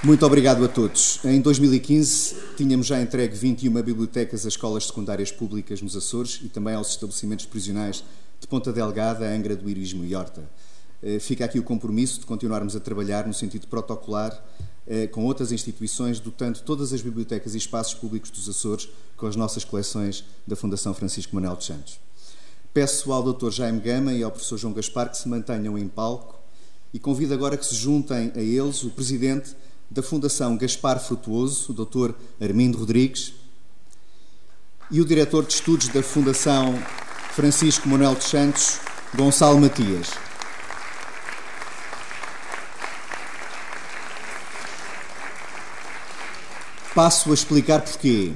Muito obrigado a todos. Em 2015, tínhamos já entregue 21 bibliotecas às escolas secundárias públicas nos Açores e também aos estabelecimentos prisionais de Ponta Delgada, Angra do Heroísmo e Horta. Fica aqui o compromisso de continuarmos a trabalhar no sentido protocolar com outras instituições, dotando todas as bibliotecas e espaços públicos dos Açores com as nossas coleções da Fundação Francisco Manuel dos Santos. Peço ao Dr. Jaime Gama e ao professor João Gaspar que se mantenham em palco e convido agora que se juntem a eles o Presidente da Fundação Gaspar Frutuoso, o Dr. Armindo Rodrigues, e o Diretor de Estudos da Fundação Francisco Manuel dos Santos, Gonçalo Matias. Passo a explicar porquê.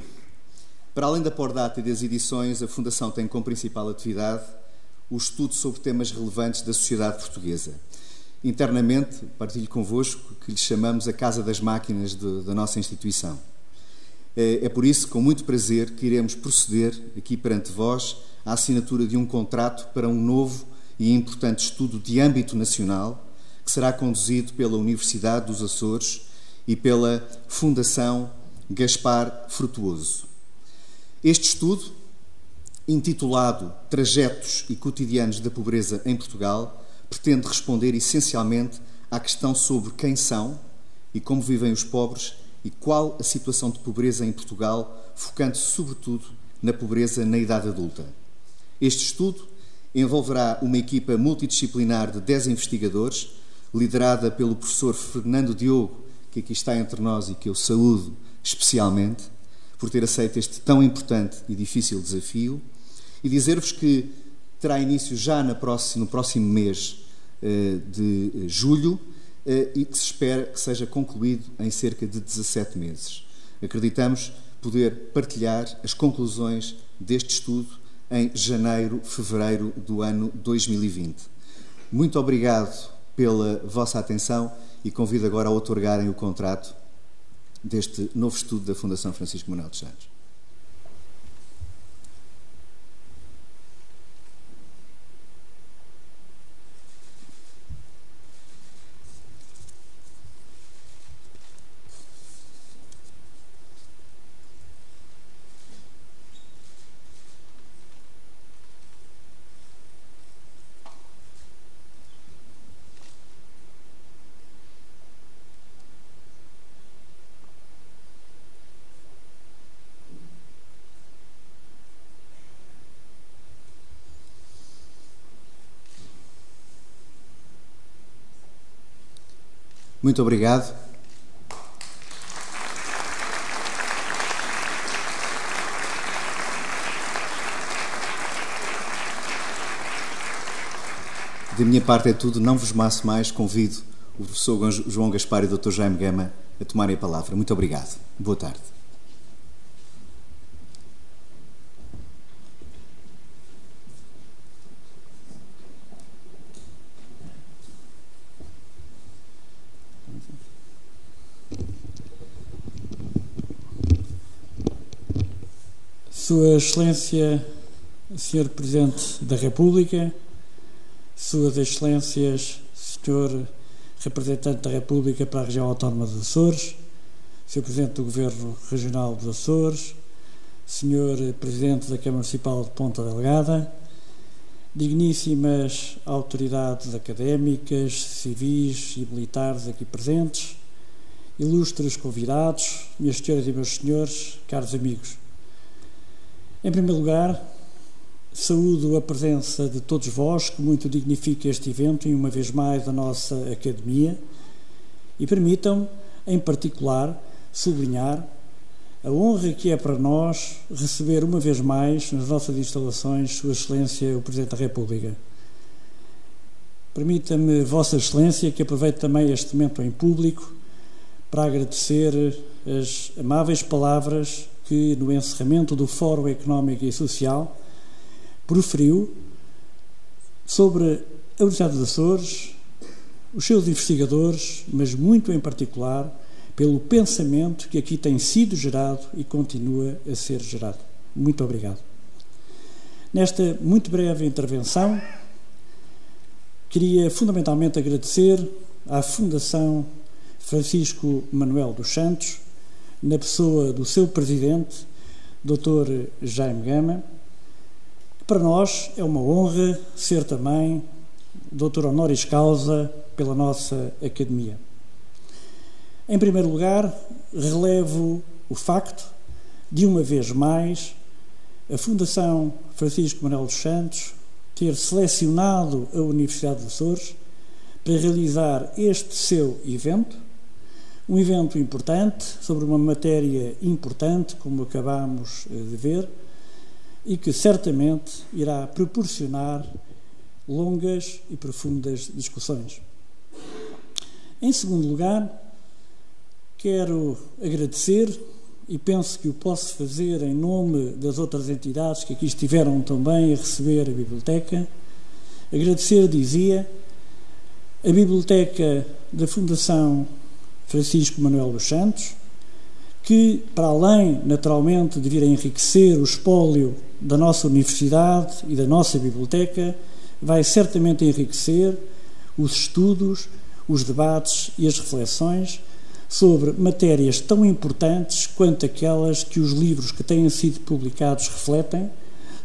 Para além da pordata e das edições, a Fundação tem como principal atividade o estudo sobre temas relevantes da sociedade portuguesa. Internamente, partilho convosco que lhe chamamos a Casa das Máquinas da nossa instituição. É por isso, com muito prazer, que iremos proceder, aqui perante vós, à assinatura de um contrato para um novo e importante estudo de âmbito nacional, que será conduzido pela Universidade dos Açores e pela Fundação Gaspar Frutuoso. Este estudo, intitulado Trajetos e Cotidianos da Pobreza em Portugal, pretende responder essencialmente à questão sobre quem são e como vivem os pobres e qual a situação de pobreza em Portugal, focando-se sobretudo na pobreza na idade adulta. Este estudo envolverá uma equipa multidisciplinar de 10 investigadores, liderada pelo professor Fernando Diogo, que aqui está entre nós e que eu saúdo especialmente, por ter aceito este tão importante e difícil desafio, e dizer-vos que terá início já no próximo mês de julho e que se espera que seja concluído em cerca de 17 meses. Acreditamos poder partilhar as conclusões deste estudo em janeiro, fevereiro do ano 2020. Muito obrigado pela vossa atenção e convido agora a outorgarem o contrato deste novo estudo da Fundação Francisco Manuel dos Santos. Muito obrigado. Da minha parte é tudo. Não vos maço mais. Convido o professor João Gaspar e o Dr. Jaime Gama a tomarem a palavra. Muito obrigado. Boa tarde. Sua Excelência, Sr. Presidente da República, Suas Excelências, Sr. Representante da República para a Região Autónoma dos Açores, Sr. Presidente do Governo Regional dos Açores, Sr. Presidente da Câmara Municipal de Ponta Delgada, digníssimas autoridades académicas, civis e militares aqui presentes, ilustres convidados, minhas senhoras e meus senhores, caros amigos. Em primeiro lugar, saúdo a presença de todos vós, que muito dignifica este evento e, uma vez mais, a nossa Academia, e permitam, em particular, sublinhar a honra que é para nós receber, uma vez mais, nas nossas instalações, Sua Excelência, o Presidente da República. Permita-me, Vossa Excelência, que aproveite também este momento em público para agradecer as amáveis palavras que, no encerramento do Fórum Económico e Social, proferiu sobre a Universidade dos Açores, os seus investigadores, mas muito em particular pelo pensamento que aqui tem sido gerado e continua a ser gerado. Muito obrigado. Nesta muito breve intervenção, queria fundamentalmente agradecer à Fundação Francisco Manuel dos Santos, na pessoa do seu presidente, Dr. Jaime Gama, que para nós é uma honra ser também Dr. Honoris Causa pela nossa Academia. Em primeiro lugar, relevo o facto de, uma vez mais, a Fundação Francisco Manuel dos Santos ter selecionado a Universidade dos Açores para realizar este seu evento, um evento importante, sobre uma matéria importante, como acabamos de ver, e que certamente irá proporcionar longas e profundas discussões. Em segundo lugar, quero agradecer, e penso que o posso fazer em nome das outras entidades que aqui estiveram também a receber a Biblioteca, agradecer, dizia, a Biblioteca da Fundação Francisco Manuel dos Santos, que, para além, naturalmente, de vir a enriquecer o espólio da nossa Universidade e da nossa Biblioteca, vai certamente enriquecer os estudos, os debates e as reflexões sobre matérias tão importantes quanto aquelas que os livros que têm sido publicados refletem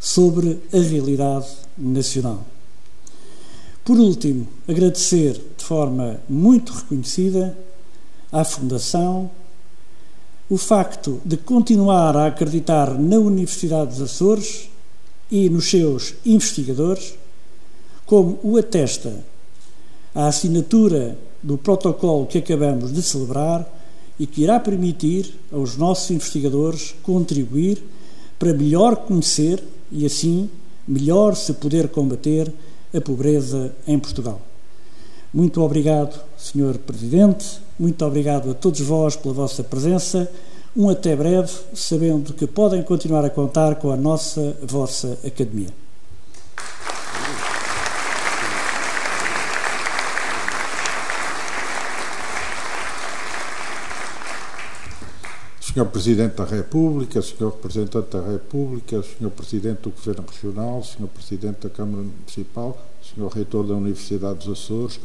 sobre a realidade nacional. Por último, agradecer de forma muito reconhecida à Fundação o facto de continuar a acreditar na Universidade dos Açores e nos seus investigadores, como o atesta a assinatura do protocolo que acabamos de celebrar e que irá permitir aos nossos investigadores contribuir para melhor conhecer e, assim, melhor se poder combater a pobreza em Portugal. Muito obrigado, Sr. Presidente, muito obrigado a todos vós pela vossa presença. Um até breve, sabendo que podem continuar a contar com a vossa Academia. Sr. Presidente da República, Sr. Representante da República, Sr. Presidente do Governo Regional, Sr. Presidente da Câmara Municipal, Sr. Reitor da Universidade dos Açores,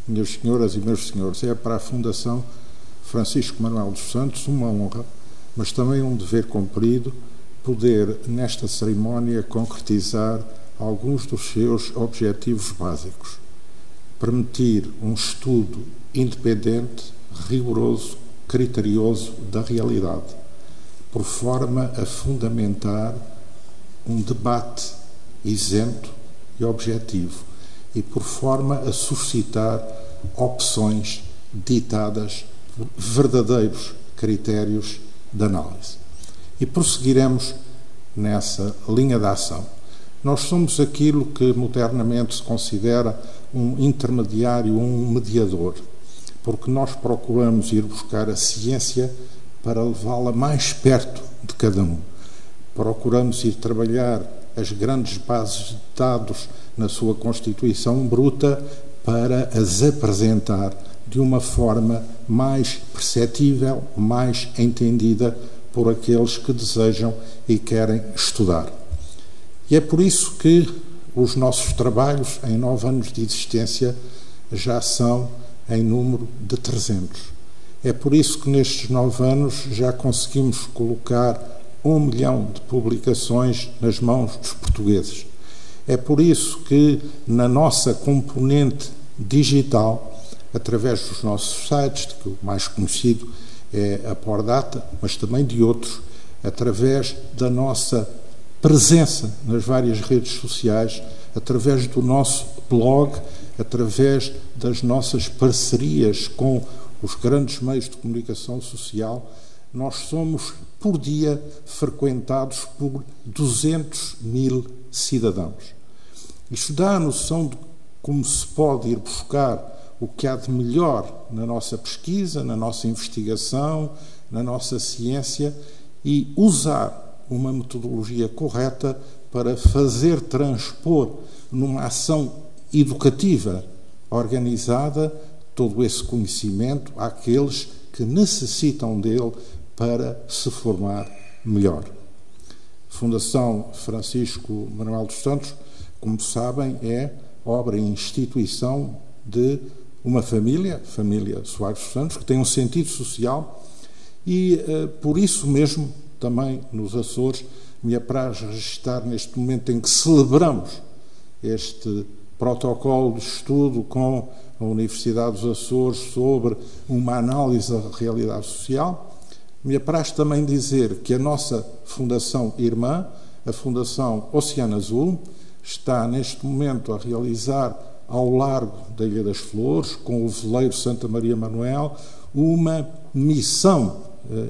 minhas senhoras e meus senhores, é para a Fundação Francisco Manuel dos Santos uma honra, mas também um dever cumprido, poder, nesta cerimónia, concretizar alguns dos seus objetivos básicos. Permitir um estudo independente, rigoroso, criterioso da realidade, por forma a fundamentar um debate isento e objetivo e por forma a suscitar opções ditadas por verdadeiros critérios de análise. E prosseguiremos nessa linha de ação. Nós somos aquilo que modernamente se considera um intermediário, um mediador. porque nós procuramos ir buscar a ciência para levá-la mais perto de cada um. Procuramos ir trabalhar as grandes bases de dados na sua constituição bruta para as apresentar de uma forma mais perceptível, mais entendida por aqueles que desejam e querem estudar. E é por isso que os nossos trabalhos, em 9 anos de existência, já são em número de 300. É por isso que nestes 9 anos já conseguimos colocar 1 milhão de publicações nas mãos dos portugueses. É por isso que na nossa componente digital, através dos nossos sites, que o mais conhecido é a Pordata, mas também de outros, através da nossa presença nas várias redes sociais, através do nosso blog, através das nossas parcerias com os grandes meios de comunicação social, nós somos, por dia, frequentados por 200.000 cidadãos. Isto dá a noção de como se pode ir buscar o que há de melhor na nossa pesquisa, na nossa investigação, na nossa ciência e usar uma metodologia correta para fazer transpor numa ação educativa organizada todo esse conhecimento àqueles que necessitam dele para se formar melhor. A Fundação Francisco Manuel dos Santos, como sabem, é obra e instituição de uma família Soares dos Santos, que tem um sentido social e, por isso mesmo, também nos Açores, me apraz registrar neste momento em que celebramos este protocolo de estudo com a Universidade dos Açores sobre uma análise da realidade social. Me apraz também dizer que a nossa fundação irmã, a Fundação Oceano Azul, está neste momento a realizar ao largo da Ilha das Flores, com o veleiro Santa Maria Manuel, uma missão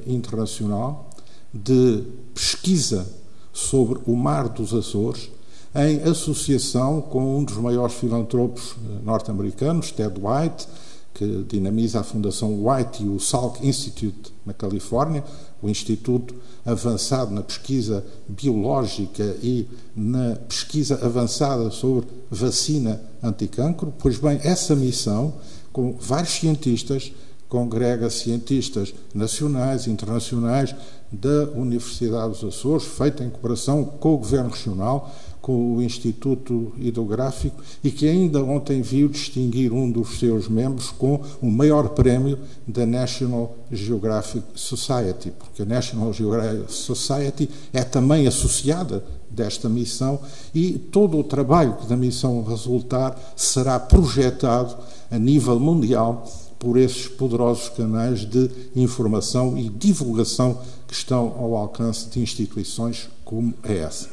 internacional de pesquisa sobre o mar dos Açores, em associação com um dos maiores filantropos norte-americanos, Ted White, que dinamiza a Fundação White e o Salk Institute na Califórnia, o Instituto avançado na pesquisa biológica e na pesquisa avançada sobre vacina anticancro. Pois bem, essa missão, com vários cientistas, congrega cientistas nacionais e internacionais da Universidade dos Açores, feita em cooperação com o Governo Regional, com o Instituto Hidrográfico e que ainda ontem viu distinguir um dos seus membros com o maior prémio da National Geographic Society, porque a National Geographic Society é também associada desta missão e todo o trabalho que da missão resultar será projetado a nível mundial por esses poderosos canais de informação e divulgação que estão ao alcance de instituições como a essa.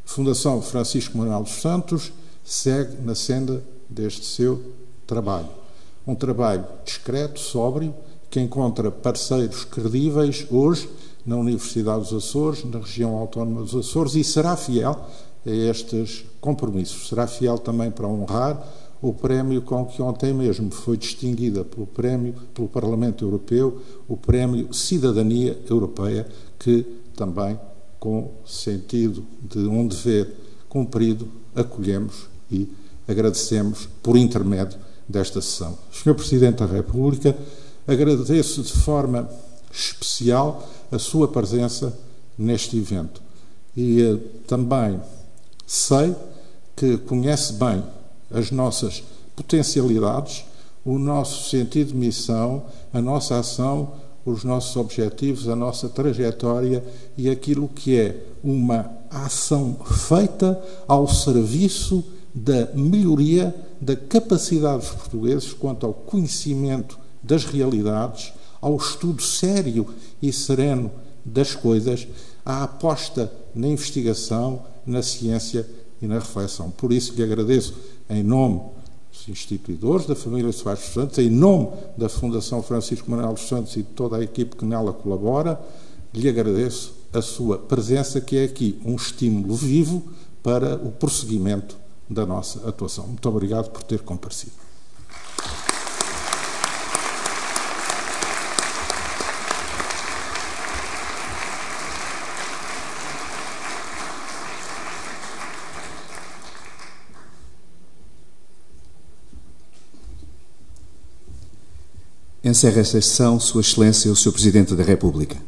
A Fundação Francisco Manuel dos Santos segue na senda deste seu trabalho. Um trabalho discreto, sóbrio, que encontra parceiros credíveis hoje na Universidade dos Açores, na região autónoma dos Açores, e será fiel a estes compromissos. Será fiel também para honrar o prémio com que ontem mesmo foi distinguida pelo Parlamento Europeu, o Prémio Cidadania Europeia, que também, com sentido de um dever cumprido, acolhemos e agradecemos por intermédio desta sessão. Sr. Presidente da República, agradeço de forma especial a sua presença neste evento e também sei que conhece bem as nossas potencialidades, o nosso sentido de missão, a nossa ação, os nossos objetivos, a nossa trajetória e aquilo que é uma ação feita ao serviço da melhoria da capacidade dos portugueses quanto ao conhecimento das realidades, ao estudo sério e sereno das coisas, à aposta na investigação, na ciência e na reflexão. Por isso lhe agradeço em nome dos instituidores da família Soares dos Santos, em nome da Fundação Francisco Manuel dos Santos e de toda a equipe que nela colabora, lhe agradeço a sua presença, que é aqui um estímulo vivo para o prosseguimento da nossa atuação. Muito obrigado por ter comparecido. Encerra esta sessão, Sua Excelência, o Sr. Presidente da República.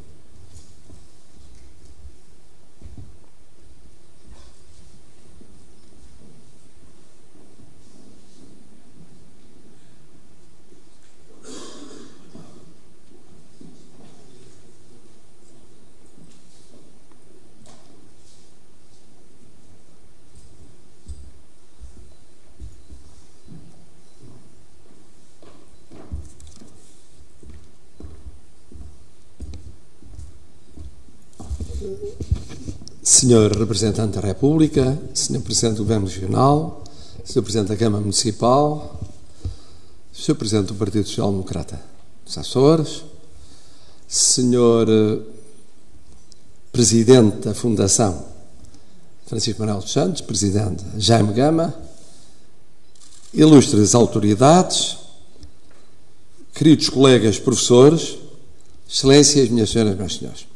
Senhor Representante da República, Senhor Presidente do Governo Regional, Senhor Presidente da Câmara Municipal, Senhor Presidente do Partido Social Democrata dos Açores, Senhor Presidente da Fundação Francisco Manuel dos Santos, Presidente Jaime Gama, ilustres autoridades, queridos colegas professores, Excelências, minhas senhoras e meus senhores.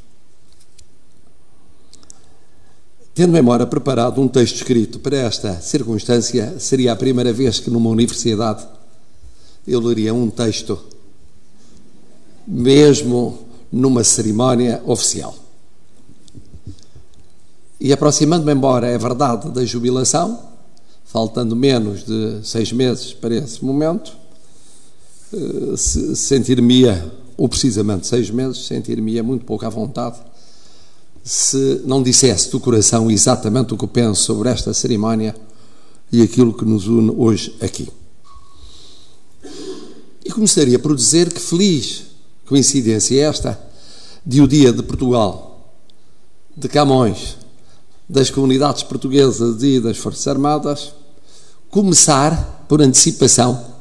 Tendo memória preparado um texto escrito para esta circunstância, seria a primeira vez que numa universidade eu leria um texto, mesmo numa cerimónia oficial. E aproximando-me, embora é verdade, da jubilação, faltando menos de 6 meses para esse momento, sentir-me-ia, ou precisamente 6 meses, sentir-me-ia muito pouco à vontade se não dissesse do coração exatamente o que penso sobre esta cerimónia e aquilo que nos une hoje aqui. E começaria por dizer que feliz coincidência é esta de o Dia de Portugal, de Camões, das comunidades portuguesas e das Forças Armadas, começar por antecipação,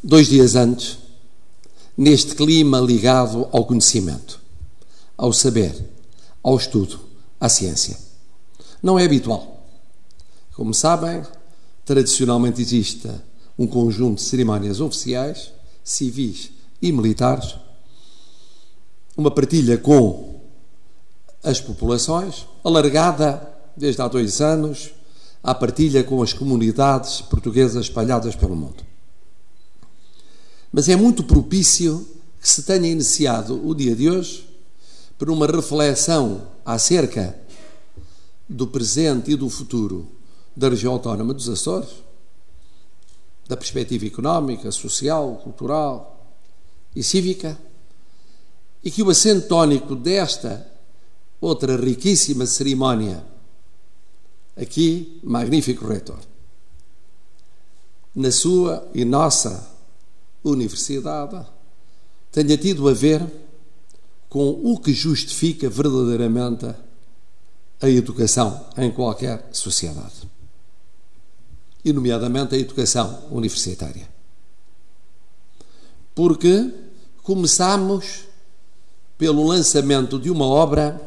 2 dias antes, neste clima ligado ao conhecimento, ao saber, ao estudo, à ciência. Não é habitual. Como sabem, tradicionalmente existe um conjunto de cerimónias oficiais, civis e militares, uma partilha com as populações, alargada desde há 2 anos, à partilha com as comunidades portuguesas espalhadas pelo mundo. Mas é muito propício que se tenha iniciado o dia de hoje por uma reflexão acerca do presente e do futuro da região autónoma dos Açores, da perspectiva económica, social, cultural e cívica, e que o acento tónico desta outra riquíssima cerimónia, aqui, magnífico reitor, na sua e nossa universidade, tenha tido a ver com o que justifica verdadeiramente a educação em qualquer sociedade, e nomeadamente a educação universitária. Porque começamos pelo lançamento de uma obra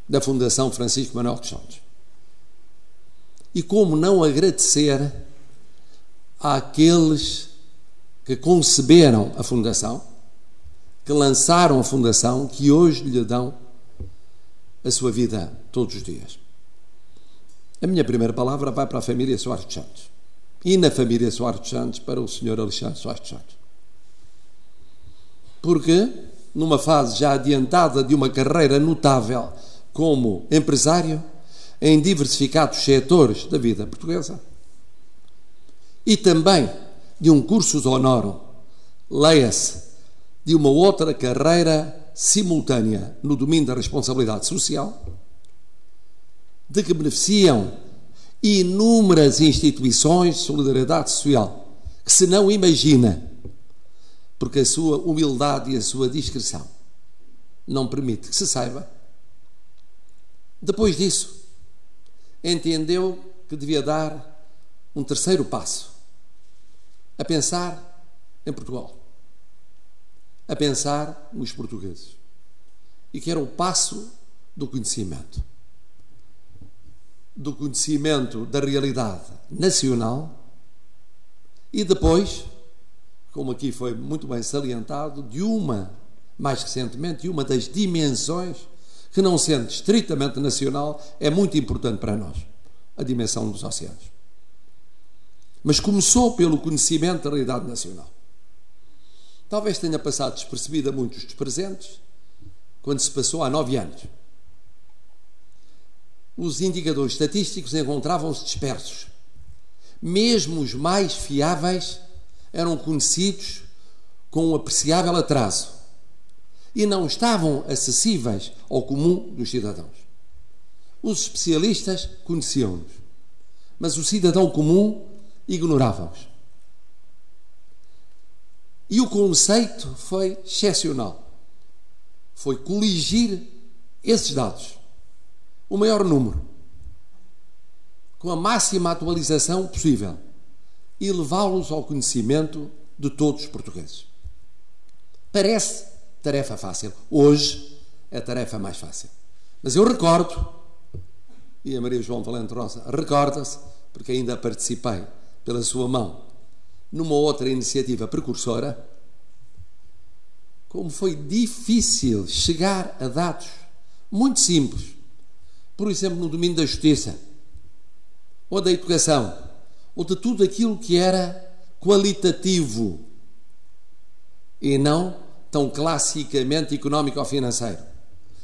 da Fundação Francisco Manuel dos Santos. E como não agradecer àqueles que conceberam a Fundação, que lançaram a Fundação, que hoje lhe dão a sua vida todos os dias. A minha primeira palavra vai para a família Soares dos Santos. E na família Soares dos Santos para o Sr. Alexandre Soares dos Santos. Porque, numa fase já adiantada de uma carreira notável como empresário, em diversificados setores da vida portuguesa, e também de um cursus honorum, leia-se, de uma outra carreira simultânea no domínio da responsabilidade social, de que beneficiam inúmeras instituições de solidariedade social, que se não imagina, porque a sua humildade e a sua discrição não permite que se saiba. Depois disso, entendeu que devia dar um terceiro passo, a pensar em Portugal, a pensar nos portugueses, e que era o passo do conhecimento da realidade nacional, e depois, como aqui foi muito bem salientado, mais recentemente, de uma das dimensões que, não sendo estritamente nacional, é muito importante para nós, a dimensão dos oceanos. Mas começou pelo conhecimento da realidade nacional. talvez tenha passado despercebido a muitos dos presentes quando se passou há 9 anos. Os indicadores estatísticos encontravam-se dispersos. Mesmo os mais fiáveis eram conhecidos com um apreciável atraso e não estavam acessíveis ao comum dos cidadãos. Os especialistas conheciam-nos, mas o cidadão comum ignorava-os. E o conceito foi excepcional. Foi coligir esses dados, o maior número, com a máxima atualização possível e levá-los ao conhecimento de todos os portugueses. Parece tarefa fácil. Hoje é a tarefa mais fácil. Mas eu recordo, e a Maria João Valente Rosa recorda-se, porque ainda participei pela sua mão numa outra iniciativa precursora, como foi difícil chegar a dados muito simples, por exemplo, no domínio da justiça, ou da educação, ou de tudo aquilo que era qualitativo e não tão classicamente económico ou financeiro,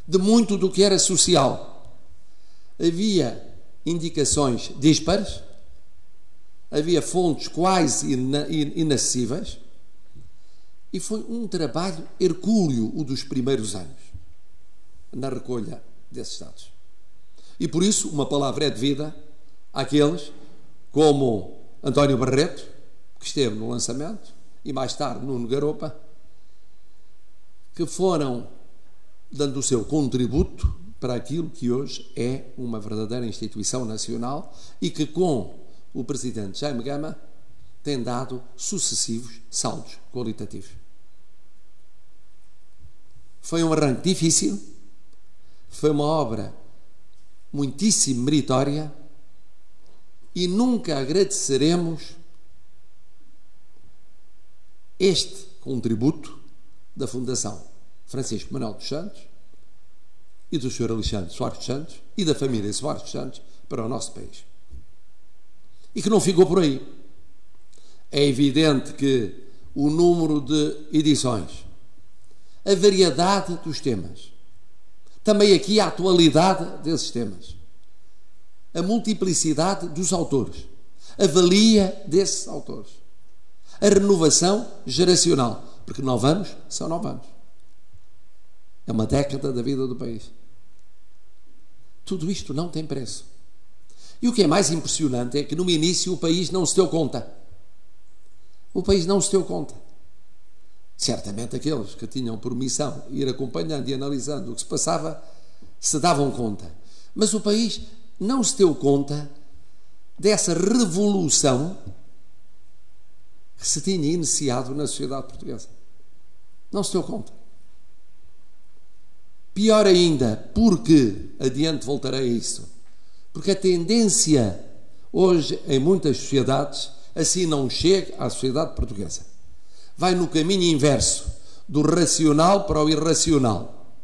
de muito do que era social. Havia indicações díspares, havia fontes quase inacessíveis, e foi um trabalho hercúleo o dos primeiros anos na recolha desses dados. E por isso uma palavra é devida àqueles como António Barreto, que esteve no lançamento, e mais tarde Nuno Garopa, que foram dando o seu contributo para aquilo que hoje é uma verdadeira instituição nacional e que, com o presidente Jaime Gama, tem dado sucessivos saltos qualitativos. Foi um arranque difícil, foi uma obra muitíssimo meritória e nunca agradeceremos este contributo da Fundação Francisco Manuel dos Santos e do Sr. Alexandre Soares dos Santos e da família Soares dos Santos para o nosso país. E que não ficou por aí. É evidente que o número de edições, a variedade dos temas, também aqui a atualidade desses temas, a multiplicidade dos autores, a valia desses autores, a renovação geracional, porque 9 anos são 9 anos. É uma década da vida do país. Tudo isto não tem preço. E o que é mais impressionante é que no início o país não se deu conta. O país não se deu conta. Certamente aqueles que tinham por missão ir acompanhando e analisando o que se passava se davam conta. Mas o país não se deu conta dessa revolução que se tinha iniciado na sociedade portuguesa. Não se deu conta. Pior ainda, porque, adiante voltarei a isso, porque a tendência hoje em muitas sociedades assim não chega à sociedade portuguesa. Vai no caminho inverso, do racional para o irracional,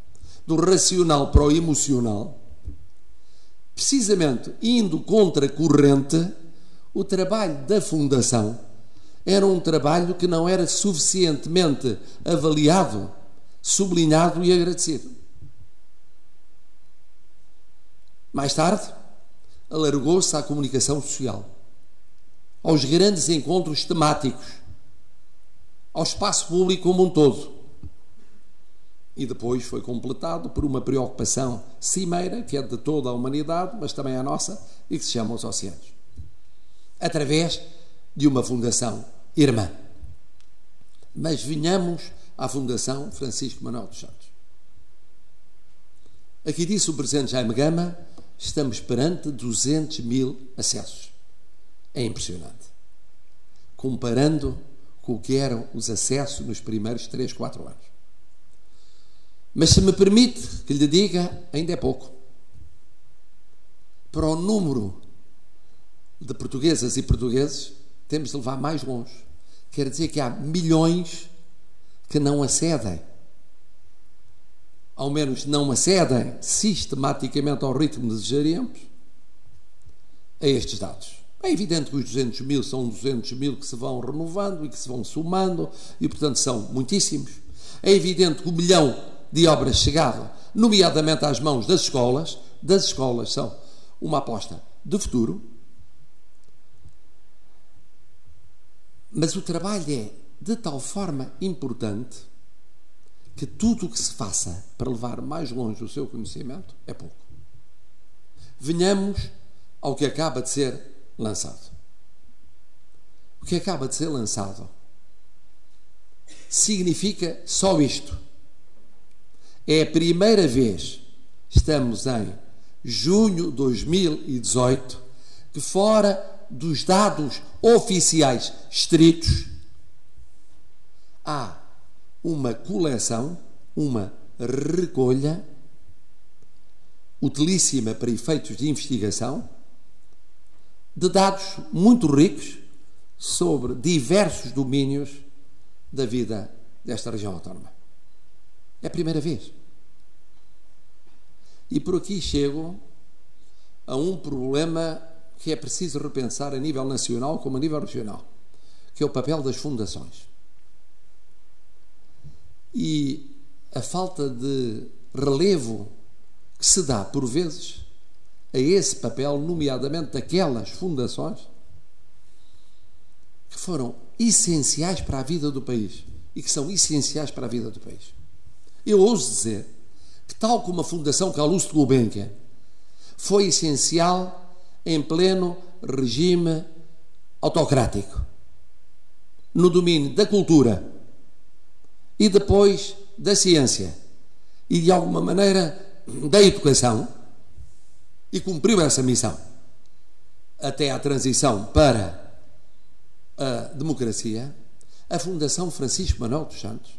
do racional para o emocional. Precisamente indo contra a corrente, o trabalho da Fundação era um trabalho que não era suficientemente avaliado, sublinhado e agradecido. Mais tarde, alargou-se à comunicação social, aos grandes encontros temáticos, ao espaço público como um todo. E depois foi completado por uma preocupação cimeira, que é de toda a humanidade, mas também a nossa, e que se chama os oceanos. Através de uma fundação irmã. Mas venhamos à Fundação Francisco Manuel dos Santos. Aqui disse o presidente Jaime Gama, estamos perante 200.000 acessos. É impressionante. Comparando com o que eram os acessos nos primeiros 3, 4 anos. Mas se me permite que lhe diga, ainda é pouco. Para o número de portuguesas e portugueses, temos de levar mais longe. Quer dizer que há milhões que não acedem, ao menos não acedem sistematicamente ao ritmo que desejaríamos, a estes dados. É evidente que os 200 mil são 200 mil que se vão renovando e que se vão somando e, portanto, são muitíssimos. É evidente que 1 milhão de obras chegado, nomeadamente às mãos das escolas são uma aposta de futuro. Mas o trabalho é de tal forma importante que tudo o que se faça para levar mais longe o seu conhecimento é pouco. Venhamos ao que acaba de ser lançado. O que acaba de ser lançado significa só isto. É a primeira vez, estamos em junho de 2018, que fora dos dados oficiais estritos, há uma coleção, uma recolha utilíssima para efeitos de investigação, de dados muito ricos sobre diversos domínios da vida desta região autónoma. É a primeira vez. E por aqui chego a um problema que é preciso repensar a nível nacional como a nível regional, que é o papel das fundações. E a falta de relevo que se dá, por vezes, a esse papel, nomeadamente daquelas fundações que foram essenciais para a vida do país e que são essenciais para a vida do país. Eu ouso dizer que, tal como a Fundação Calouste Gulbenkian foi essencial em pleno regime autocrático, no domínio da cultura e depois da ciência e, de alguma maneira, da educação, e cumpriu essa missão até à transição para a democracia, a Fundação Francisco Manuel dos Santos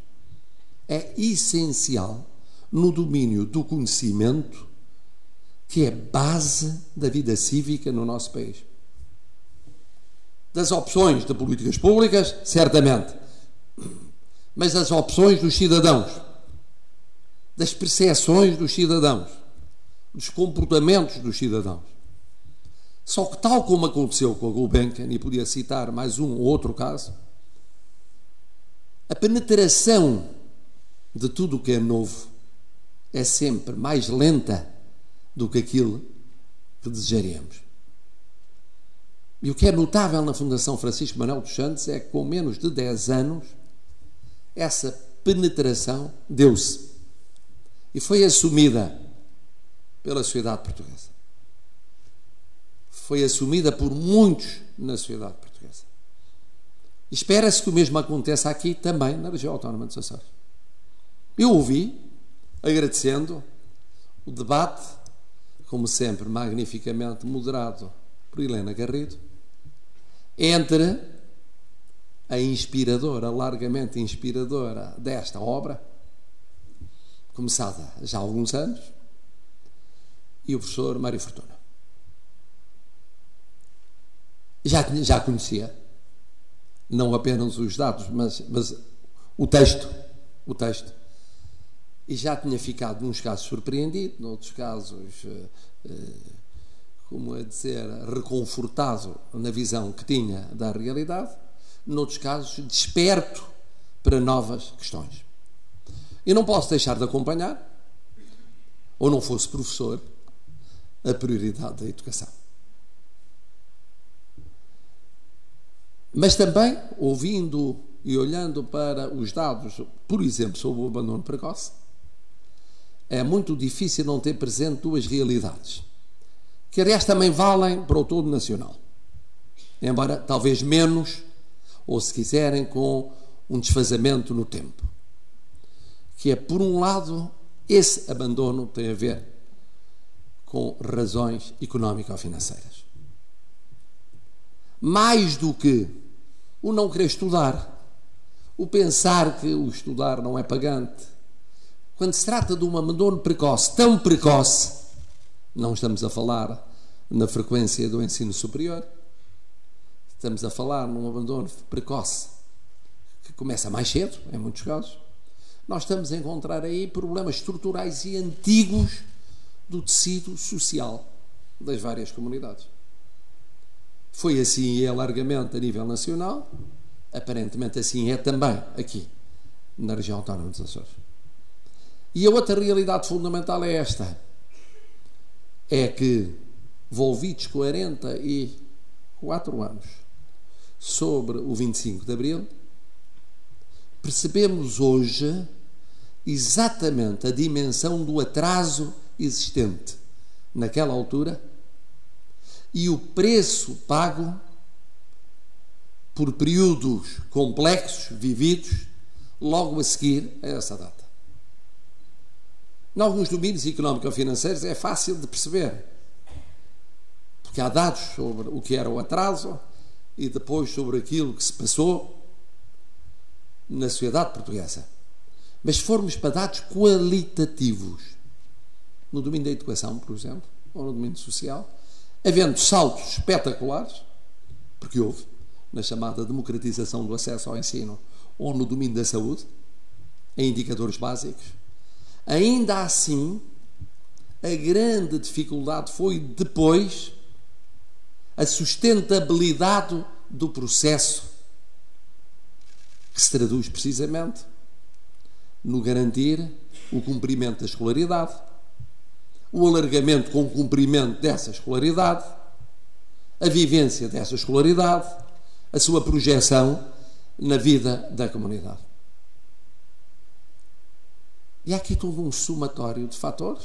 é essencial no domínio do conhecimento, que é base da vida cívica no nosso país. Das opções de políticas públicas, certamente, mas das opções dos cidadãos, das percepções dos cidadãos, dos comportamentos dos cidadãos. Só que, tal como aconteceu com a Gulbenkian, e podia citar mais um ou outro caso, a penetração de tudo o que é novo é sempre mais lenta do que aquilo que desejaríamos. E o que é notável na Fundação Francisco Manuel dos Santos é que, com menos de 10 anos, essa penetração deu-se e foi assumida pela sociedade portuguesa. Foi assumida por muitos na sociedade portuguesa. Espera-se que o mesmo aconteça aqui também na região autónoma dos Açores. Eu ouvi, agradecendo, o debate, como sempre, magnificamente moderado por Helena Garrido, entre a inspiradora, largamente inspiradora desta obra, começada já há alguns anos, e o professor Mário Fortuna. Já conhecia, não apenas os dados, mas o texto, e já tinha ficado, nos casos, surpreendido, noutros casos, como a dizer, reconfortado na visão que tinha da realidade, noutros casos, desperto para novas questões. E não posso deixar de acompanhar, ou não fosse professor, a prioridade da educação. Mas também, ouvindo e olhando para os dados, por exemplo, sobre o abandono precoce, é muito difícil não ter presente duas realidades, que aliás também valem para o todo nacional, embora talvez menos, ou se quiserem, com um desfazamento no tempo. Que é, por um lado, esse abandono tem a ver com razões económico-financeiras. Mais do que o não querer estudar, o pensar que o estudar não é pagante. Quando se trata de um abandono precoce, tão precoce, não estamos a falar na frequência do ensino superior, estamos a falar num abandono precoce que começa mais cedo, em muitos casos, nós estamos a encontrar aí problemas estruturais e antigos do tecido social das várias comunidades. Foi assim e é largamente a nível nacional, aparentemente assim é também aqui, na região autónoma dos Açores. E a outra realidade fundamental é esta, é que, volvidos 44 anos sobre o 25 de Abril, percebemos hoje exatamente a dimensão do atraso existente naquela altura e o preço pago por períodos complexos vividos logo a seguir a essa data. Em alguns domínios económico-financeiros é fácil de perceber, porque há dados sobre o que era o atraso e depois sobre aquilo que se passou na sociedade portuguesa. Mas se formos para dados qualitativos, no domínio da educação, por exemplo, ou no domínio social, havendo saltos espetaculares, porque houve, na chamada democratização do acesso ao ensino, ou no domínio da saúde, em indicadores básicos, ainda assim, a grande dificuldade foi depois a sustentabilidade do processo, que se traduz precisamente no garantir o cumprimento da escolaridade, o alargamento com o cumprimento dessa escolaridade, a vivência dessa escolaridade, a sua projeção na vida da comunidade. E há aqui todo um somatório de fatores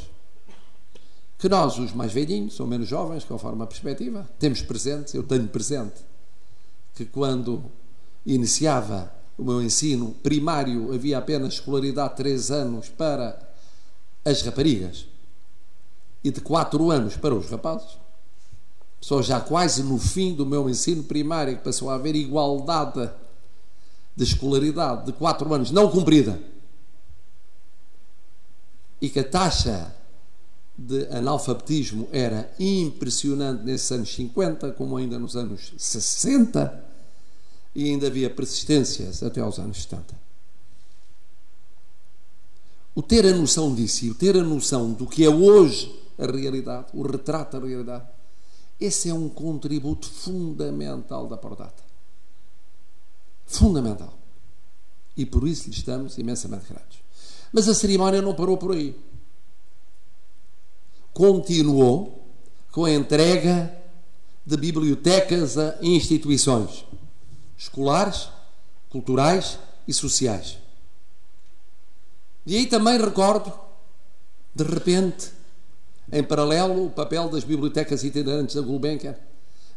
que nós, os mais velhinhos ou menos jovens, conforme a perspectiva, temos presentes. Eu tenho presente que quando iniciava o meu ensino primário havia apenas escolaridade de 3 anos para as raparigas e de 4 anos para os rapazes. Só já quase no fim do meu ensino primário que passou a haver igualdade de escolaridade de 4 anos não cumprida e que a taxa de analfabetismo era impressionante nesses anos 50, como ainda nos anos 60, e ainda havia persistências até aos anos 70. O ter a noção disso e o ter a noção do que é hoje a realidade, o retrato da realidade, esse é um contributo fundamental da Prodata. Fundamental. E por isso lhe estamos imensamente gratos. Mas a cerimónia não parou por aí. Continuou com a entrega de bibliotecas a instituições escolares, culturais e sociais. E aí também recordo, de repente, em paralelo, o papel das bibliotecas itinerantes da Gulbenkian,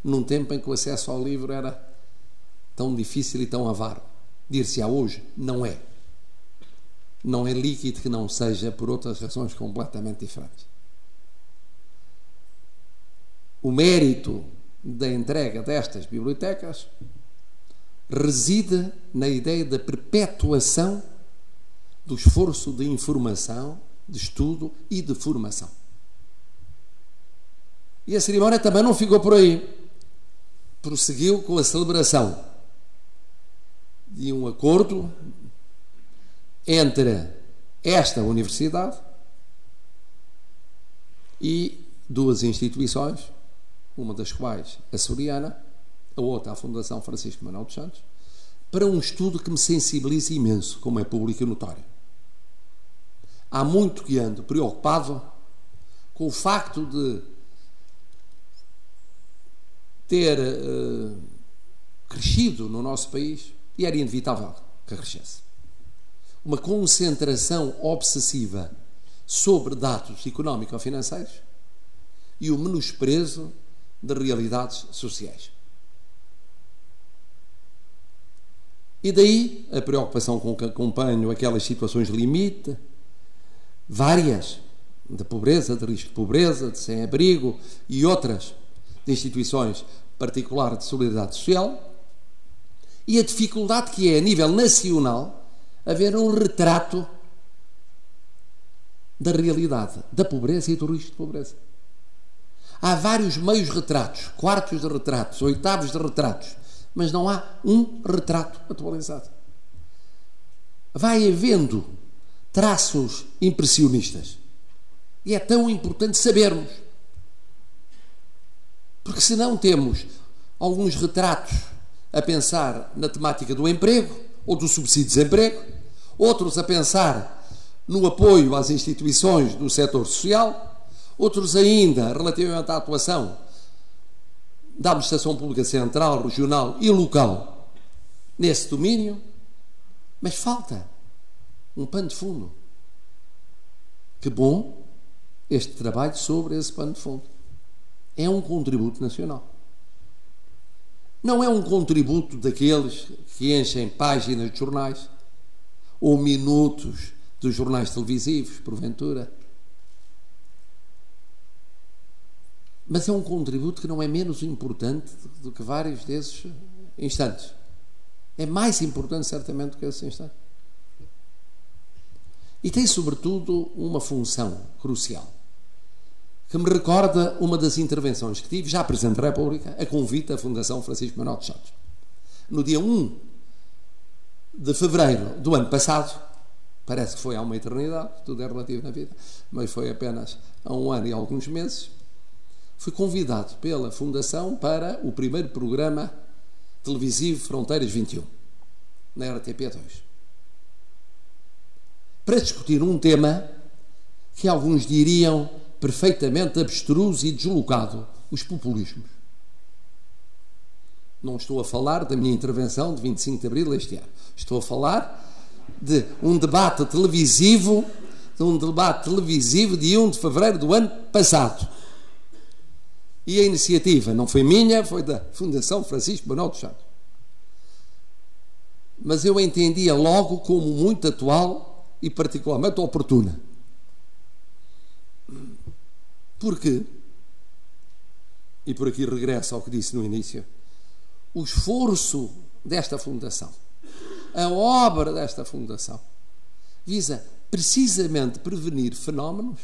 num tempo em que o acesso ao livro era tão difícil e tão avaro. Dir-se-á hoje, não é. Não é líquido que não seja por outras razões completamente diferentes. O mérito da entrega destas bibliotecas reside na ideia da perpetuação do esforço de informação, de estudo e de formação. E a cerimónia também não ficou por aí. Prosseguiu com a celebração de um acordo entre esta universidade e 2 instituições, uma das quais a Soriana, a outra a Fundação Francisco Manuel dos Santos, para um estudo que me sensibiliza imenso, como é público e notório. Há muito que ando preocupado com o facto de ter crescido no nosso país, e era inevitável que crescesse, uma concentração obsessiva sobre dados económico-financeiros e o menosprezo de realidades sociais. E daí a preocupação com que acompanho aquelas situações limite, várias, de pobreza, de risco de pobreza, de sem-abrigo e outras de instituições particulares de solidariedade social, e a dificuldade que é, a nível nacional, haver um retrato da realidade, da pobreza e do risco de pobreza. Há vários meios retratos, quartos de retratos, oitavos de retratos, mas não há um retrato atualizado. Vai havendo traços impressionistas. E é tão importante sabermos. Porque senão temos alguns retratos a pensar na temática do emprego ou do subsídio de desemprego, outros a pensar no apoio às instituições do setor social, outros ainda relativamente à atuação da administração pública central, regional e local nesse domínio, mas falta um pano de fundo. Que bom este trabalho sobre esse pano de fundo. É um contributo nacional. Não é um contributo daqueles que enchem páginas de jornais ou minutos dos jornais televisivos, porventura. Mas é um contributo que não é menos importante do que vários desses instantes. É mais importante, certamente, do que esses instantes. E tem, sobretudo, uma função crucial, que me recorda uma das intervenções que tive, já Presidente da República, a convite da Fundação Francisco Manuel dos Santos. No dia 1 de fevereiro do ano passado, parece que foi há uma eternidade, tudo é relativo na vida, mas foi apenas há um ano e alguns meses, fui convidado pela Fundação para o primeiro programa televisivo Fronteiras 21, na RTP2, para discutir um tema que alguns diriam perfeitamente abstruso e deslocado: os populismos. Não estou a falar da minha intervenção de 25 de abril deste ano. Estou a falar de um debate televisivo de 1 de fevereiro do ano passado. E a iniciativa não foi minha, foi da Fundação Francisco Manuel dos Santos. Mas eu entendia logo como muito atual e particularmente oportuna. Porque, e por aqui regresso ao que disse no início, o esforço desta Fundação, a obra desta Fundação, visa precisamente prevenir fenómenos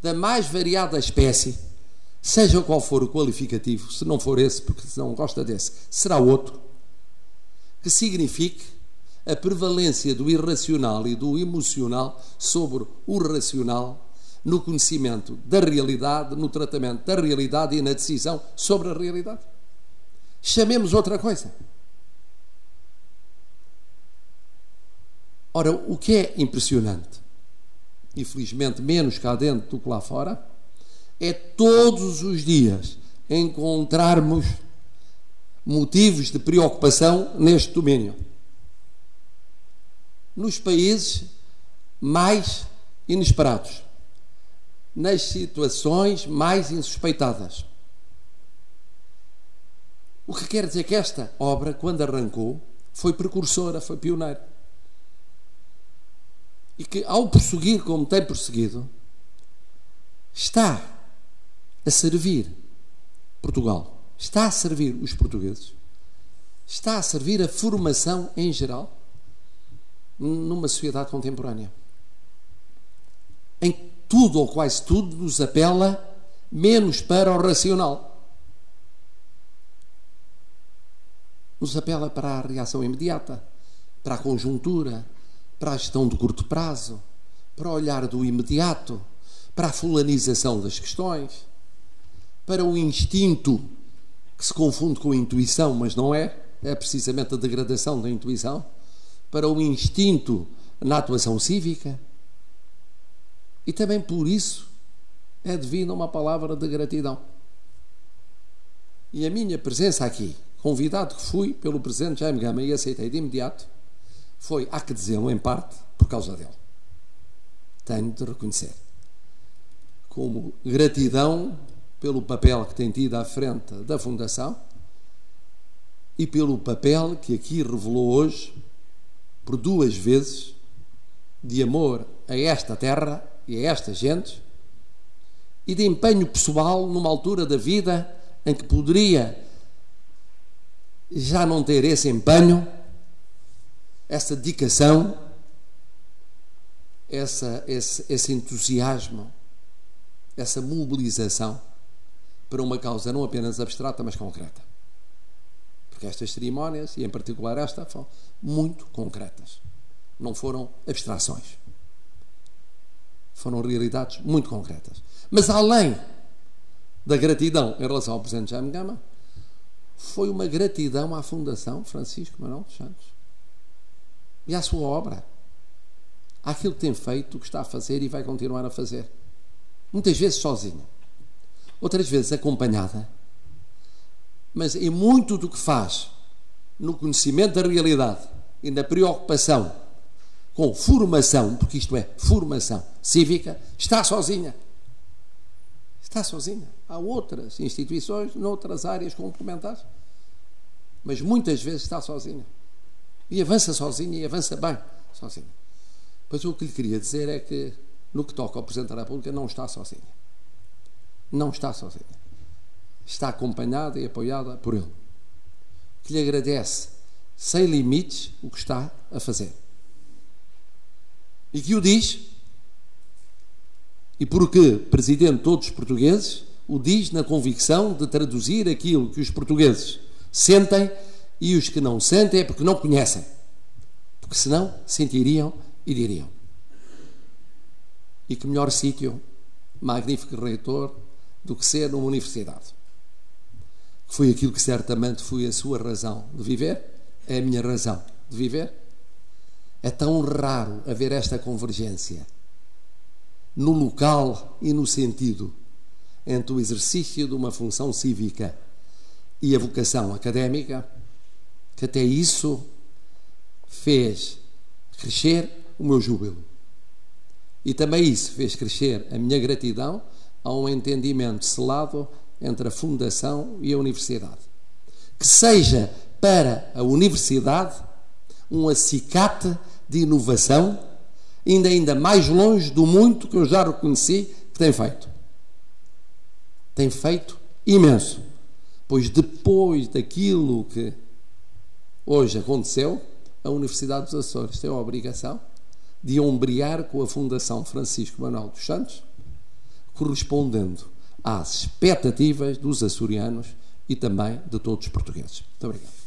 da mais variada espécie, seja qual for o qualificativo, se não for esse, porque se não gosta desse, será outro, que signifique a prevalência do irracional e do emocional sobre o racional no conhecimento da realidade, no tratamento da realidade e na decisão sobre a realidade. Chamemos outra coisa. Ora, o que é impressionante, e felizmente menos cá dentro do que lá fora, é todos os dias encontrarmos motivos de preocupação neste domínio. Nos países mais inesperados, nas situações mais insuspeitadas. O que quer dizer que esta obra, quando arrancou, foi precursora, foi pioneira. E que, ao prosseguir como tem prosseguido, está a servir Portugal, está a servir os portugueses, está a servir a formação em geral numa sociedade contemporânea, em tudo ou quase tudo nos apela menos para o racional, nos apela para a reação imediata, para a conjuntura, para a gestão de curto prazo, para o olhar do imediato, para a fulanização das questões, para o instinto que se confunde com a intuição, mas não é, é precisamente a degradação da intuição, para o instinto na atuação cívica. E também por isso é devida uma palavra de gratidão. E a minha presença aqui, convidado que fui pelo Presidente Jaime Gama e aceitei de imediato, foi, há que dizê-lo, em parte, por causa dele. Tenho de reconhecer. Como gratidão pelo papel que tem tido à frente da Fundação e pelo papel que aqui revelou hoje, por 2 vezes, de amor a esta terra e a estas gentes, e de empenho pessoal numa altura da vida em que poderia já não ter esse empenho, essa dedicação, esse entusiasmo, essa mobilização para uma causa não apenas abstrata, mas concreta. Porque estas cerimónias, e em particular esta, foram muito concretas. Não foram abstrações. Foram realidades muito concretas. Mas além da gratidão em relação ao Presidente Jaime Gama, foi uma gratidão à Fundação Francisco Manuel dos Santos e à sua obra, àquilo que tem feito, o que está a fazer e vai continuar a fazer. Muitas vezes sozinho, outras vezes acompanhada, mas em muito do que faz, no conhecimento da realidade e na preocupação com formação, porque isto é formação cívica, está sozinha. Está sozinha. Há outras instituições, noutras áreas complementares, mas muitas vezes está sozinha. E avança sozinha e avança bem sozinha. Pois o que lhe queria dizer é que, no que toca ao Presidente da República, não está sozinha. Não está sozinha. Está acompanhada e apoiada por ele, que lhe agradece sem limites o que está a fazer. E que o diz, e porque Presidente de todos os portugueses, o diz na convicção de traduzir aquilo que os portugueses sentem, e os que não sentem é porque não conhecem, porque senão sentiriam e diriam. E que melhor sítio, magnífico reitor, do que ser numa universidade, que foi aquilo que certamente foi a sua razão de viver, é a minha razão de viver. É tão raro haver esta convergência no local e no sentido entre o exercício de uma função cívica e a vocação académica, que até isso fez crescer o meu júbilo. E também isso fez crescer a minha gratidão a um entendimento selado entre a Fundação e a Universidade. Que seja para a Universidade um acicate de inovação, ainda mais longe do muito que eu já reconheci que tem feito. Tem feito imenso. Pois depois daquilo que hoje aconteceu, a Universidade dos Açores tem a obrigação de ombrear com a Fundação Francisco Manuel dos Santos, correspondendo às expectativas dos açorianos e também de todos os portugueses. Muito obrigado.